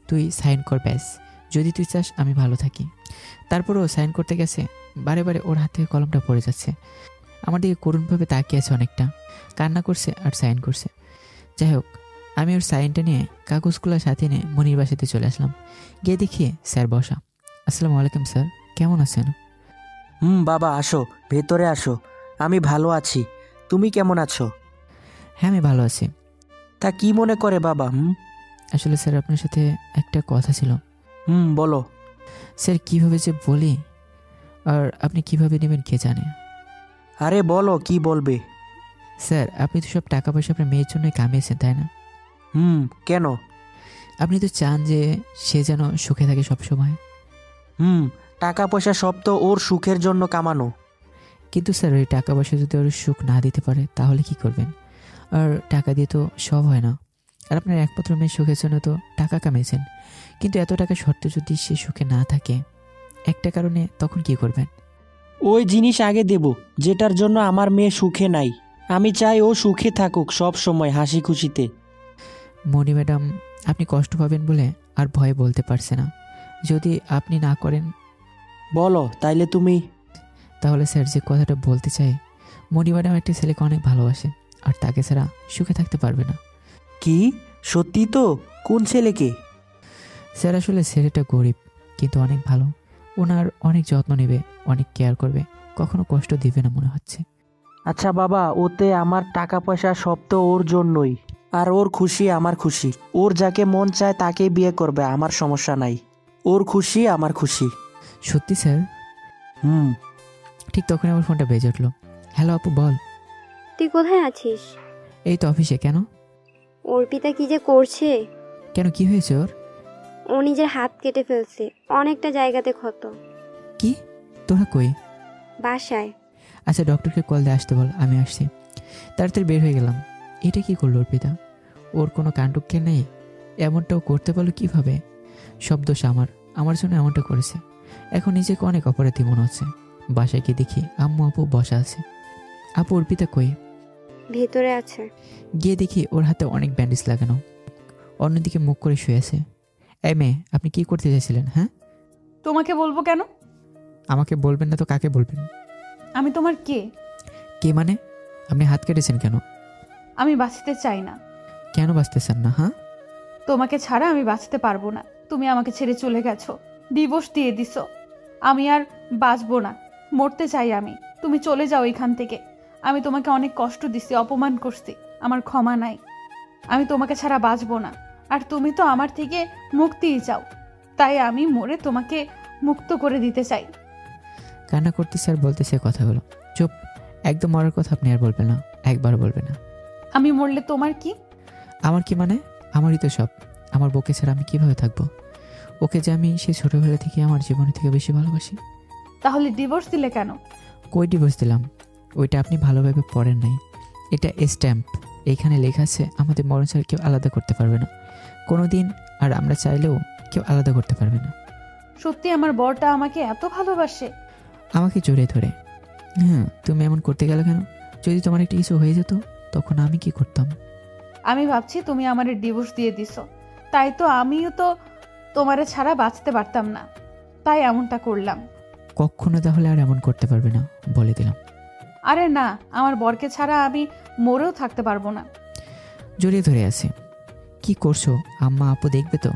তুই সাইন কর ব্যাস। যদি তুই চাস আমি ভালো থাকি। তারপরও সাইন করতে গেছে, বারে বারে ওর হাত থেকে কলমটা পড়ে যাচ্ছে। আমার দিকে করুণভাবে তাকিয়ে আছে, অনেকটা কান্না করছে আর সাইন করছে। যাই হোক, আমি ওর সাইনটা নিয়ে কাগজগুলোর সাথে নিয়ে মনির বাসাতে চলে আসলাম। গিয়ে দেখি স্যার বসা। আসসালামু আলাইকুম স্যার, কেমন আছেন? বাবা আসো, ভেতরে আসো। আমি ভালো আছি, তুমি কেমন আছো? হ্যাঁ আমি ভালো আছি। তা কি মনে করে বাবা? আসলে স্যার আপনার সাথে একটা কথা ছিল। বলো। স্যার কিভাবে যে বলি, আর আপনি কিভাবে নেবেন কে জানে। আরে বলো, কি বলবে? স্যার আপনি তো সব টাকা পয়সা আপনার মেয়ের জন্যই কামিয়েছেন, তাই না? কেন? আপনি তো চান যে সে যেন সুখে থাকে সব সময়। টাকা পয়সা সব তো ওর সুখের জন্য কামানো। কিন্তু স্যার ওই টাকা পয়সা যদি ওর সুখ না দিতে পারে তাহলে কি করবেন? আর টাকা দিয়ে তো সব হয় না। আর আপনার একমাত্র মেয়ের সুখের জন্য তো টাকা কামিয়েছেন, কিন্তু এত টাকা সত্ত্বেও যদি সে সুখে না থাকে একটা কারণে, তখন কি করবেন? ওই জিনিস আগে দেব যেটার জন্য আমার মেয়ে সুখে নাই। আমি চাই ও সুখে থাকুক সব সময়, হাসি খুশিতে। মনি ম্যাডাম, আপনি কষ্ট পাবেন বলে আর ভয়ে বলতে পারছে না। যদি আপনি না করেন। বলো তাইলে তুমি। তাহলে স্যার যে কথাটা বলতে চাই, মনি ম্যাডাম একটা ছেলেকে অনেক ভালোবাসে, আর তাকে ছাড়া সুখে থাকতে পারবে না। কি সত্যি তো? কোন ছেলেকে? স্যার আসলে ছেলেটা গরিব কিন্তু অনেক ভালো। ওনার অনেক যত্ন নেবে, অনেক কেয়ার করবে, কখনো কষ্ট দিবে না মনে হচ্ছে। আচ্ছা বাবা, ওতে আমার টাকা পয়সা সব তো ওর জন্যই। আর ওর খুশি আমার খুশি। ওর যাকে মন চায় তাকে বিয়ে করবে, আমার সমস্যা নাই। ওর খুশি আমার খুশি। সত্যি স্যার? ঠিক তখন আমার ফোনটা বেজে উঠলো। হ্যালো আপু, বল। তুই কোথায় আছিস? এই তো অফিসে। কেন? অর্পিতা কি যে করছে। কেন, কি হয়েছে ওর? ও নিজের হাত কেটে ফেলছে, অনেকটা জায়গাতে ক্ষত। কি? তোরা কই? বাসায়। আচ্ছা ডক্টরকে কল দিয়ে আসতে বল, আমি আসছি। তাড়াতাড়ি বের হয়ে গেলাম। এটা কি করলো অর্পিতা? ওর কোনো কাণ্ডজ্ঞান নেই? এমনটাও করতে পারলো কিভাবে? সব দোষ আমার জন্য এমনটা করেছে। এখন নিজেকে অনেক অপরাধী মনে হচ্ছে। বাসায় গিয়ে দেখি আম্মু আপু বসা আছে। আপু, অর্পিতা কই? ভেতরে আছে। গিয়ে দেখি ওর হাতে অনেক ব্যান্ডেজ লাগানো, অন্যদিকে মুখ করে শুয়ে আছে। এই মেয়ে, আপনি কি করতে চাইছিলেন? হ্যাঁ, তোমাকে বলবো কেন? আমাকে বলবেন না তো কাকে বলবেন? আমি তোমার কে? কে মানে? আপনি হাত কেটেছেন কেন? আমি বাঁচতে চাই না। কেন বাঁচতেছেন না? হ্যাঁ, তোমাকে ছাড়া আমি বাঁচতে পারবো না। তুমি আমাকে ছেড়ে চলে গেছো, ডিভোর্স দিয়ে দিছো। আমি আর বাঁচবো না, মরতে চাই আমি। তুমি চলে যাও এখান থেকে। আমি তোমাকে অনেক কষ্ট দিছি, অপমান করছি, আমার ক্ষমা নাই। আমি তোমাকে ছাড়া বাঁচবো না, আর তুমি তো আমার থেকে মুক্তিই চাও, তাই আমি মরে তোমাকে মুক্ত করে দিতে চাই। কান্না করতেছে আর বলতেছে কথাগুলো। চুপ, একদম মরার কথা আপনি আর বলবেন না, একবার বলবেন না। আমি মরলে তোমার কি? আমার কি মানে? আমারই তো সব। আমার বউকে ছাড়া আমি কিভাবে থাকবো? ওকে যে আমি সেই ছোটোবেলা থেকে আমার জীবনে থেকে বেশি ভালোবাসি। তাহলে ডিভোর্স দিলে কেন? কই ডিভোর্স দিলাম? ওইটা আপনি ভালোভাবে পড়েন নাই। এটা স্ট্যাম্প, এইখানে লেখা আছে আমাদের মরণ ছাড়া কেউ আলাদা করতে পারবে না কোনো দিন, আর আমরা চাইলেও কেউ আলাদা করতে পারবে না। সত্যি আমার বরটা আমাকে এত ভালোবাসে? আমাকে জড়িয়ে ধরে। হ্যাঁ, তুমি এমন করতে গেলে কেন? যদি তোমার একটা কিছু হয়ে যেত তখন আমি কি করতাম? আমি ভাবছি তুমি আমার ডিভোর্স দিয়ে দিছো, তাই তো আমিও তো তোমারে ছাড়া বাঁচতে পারতাম না, তাই এমনটা করলাম। কখনো তাহলে আর এমন করতে পারবে না, বলে দিলাম। আরে না, আমার বরকে ছাড়া আমি মরেও থাকতে পারবো না। জড়িয়ে ধরে আছে। কি করছো? আম্মা আপু দেখবে তো?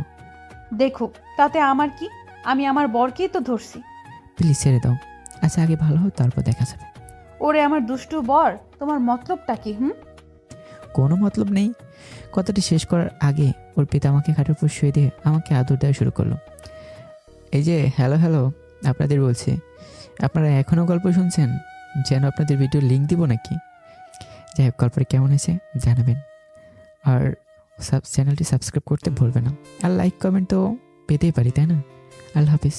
দেখুক, তাতে আমার কি? আমি আমার বরকেই তো ধরছি। প্লিজ ছেড়ে দাও। আচ্ছা আগে ভালো হোক, তারপর দেখা যাবে। ওরে আমার দুষ্টু বর, তোমার মতলবটা কি? কোনো মতলব নেই। কথাটি শেষ করার আগে ওর পিতা আমাকে খাটের উপর শুয়ে দিয়ে আমাকে আদর দেওয়া শুরু করলো। এই যে হ্যালো হ্যালো আপনাদের বলছি, আপনারা এখনও গল্প শুনছেন? যেন আপনাদের ভিডিও লিঙ্ক দিব নাকি? যাই হোক, গল্পটা কেমন হয়েছে জানাবেন, আর চ্যানেলটি সাবস্ক্রাইব করতে ভুলবেন না, আর লাইক কমেন্ট তো পেতেই পারি, তাই না? আল্লাহ হাফিজ।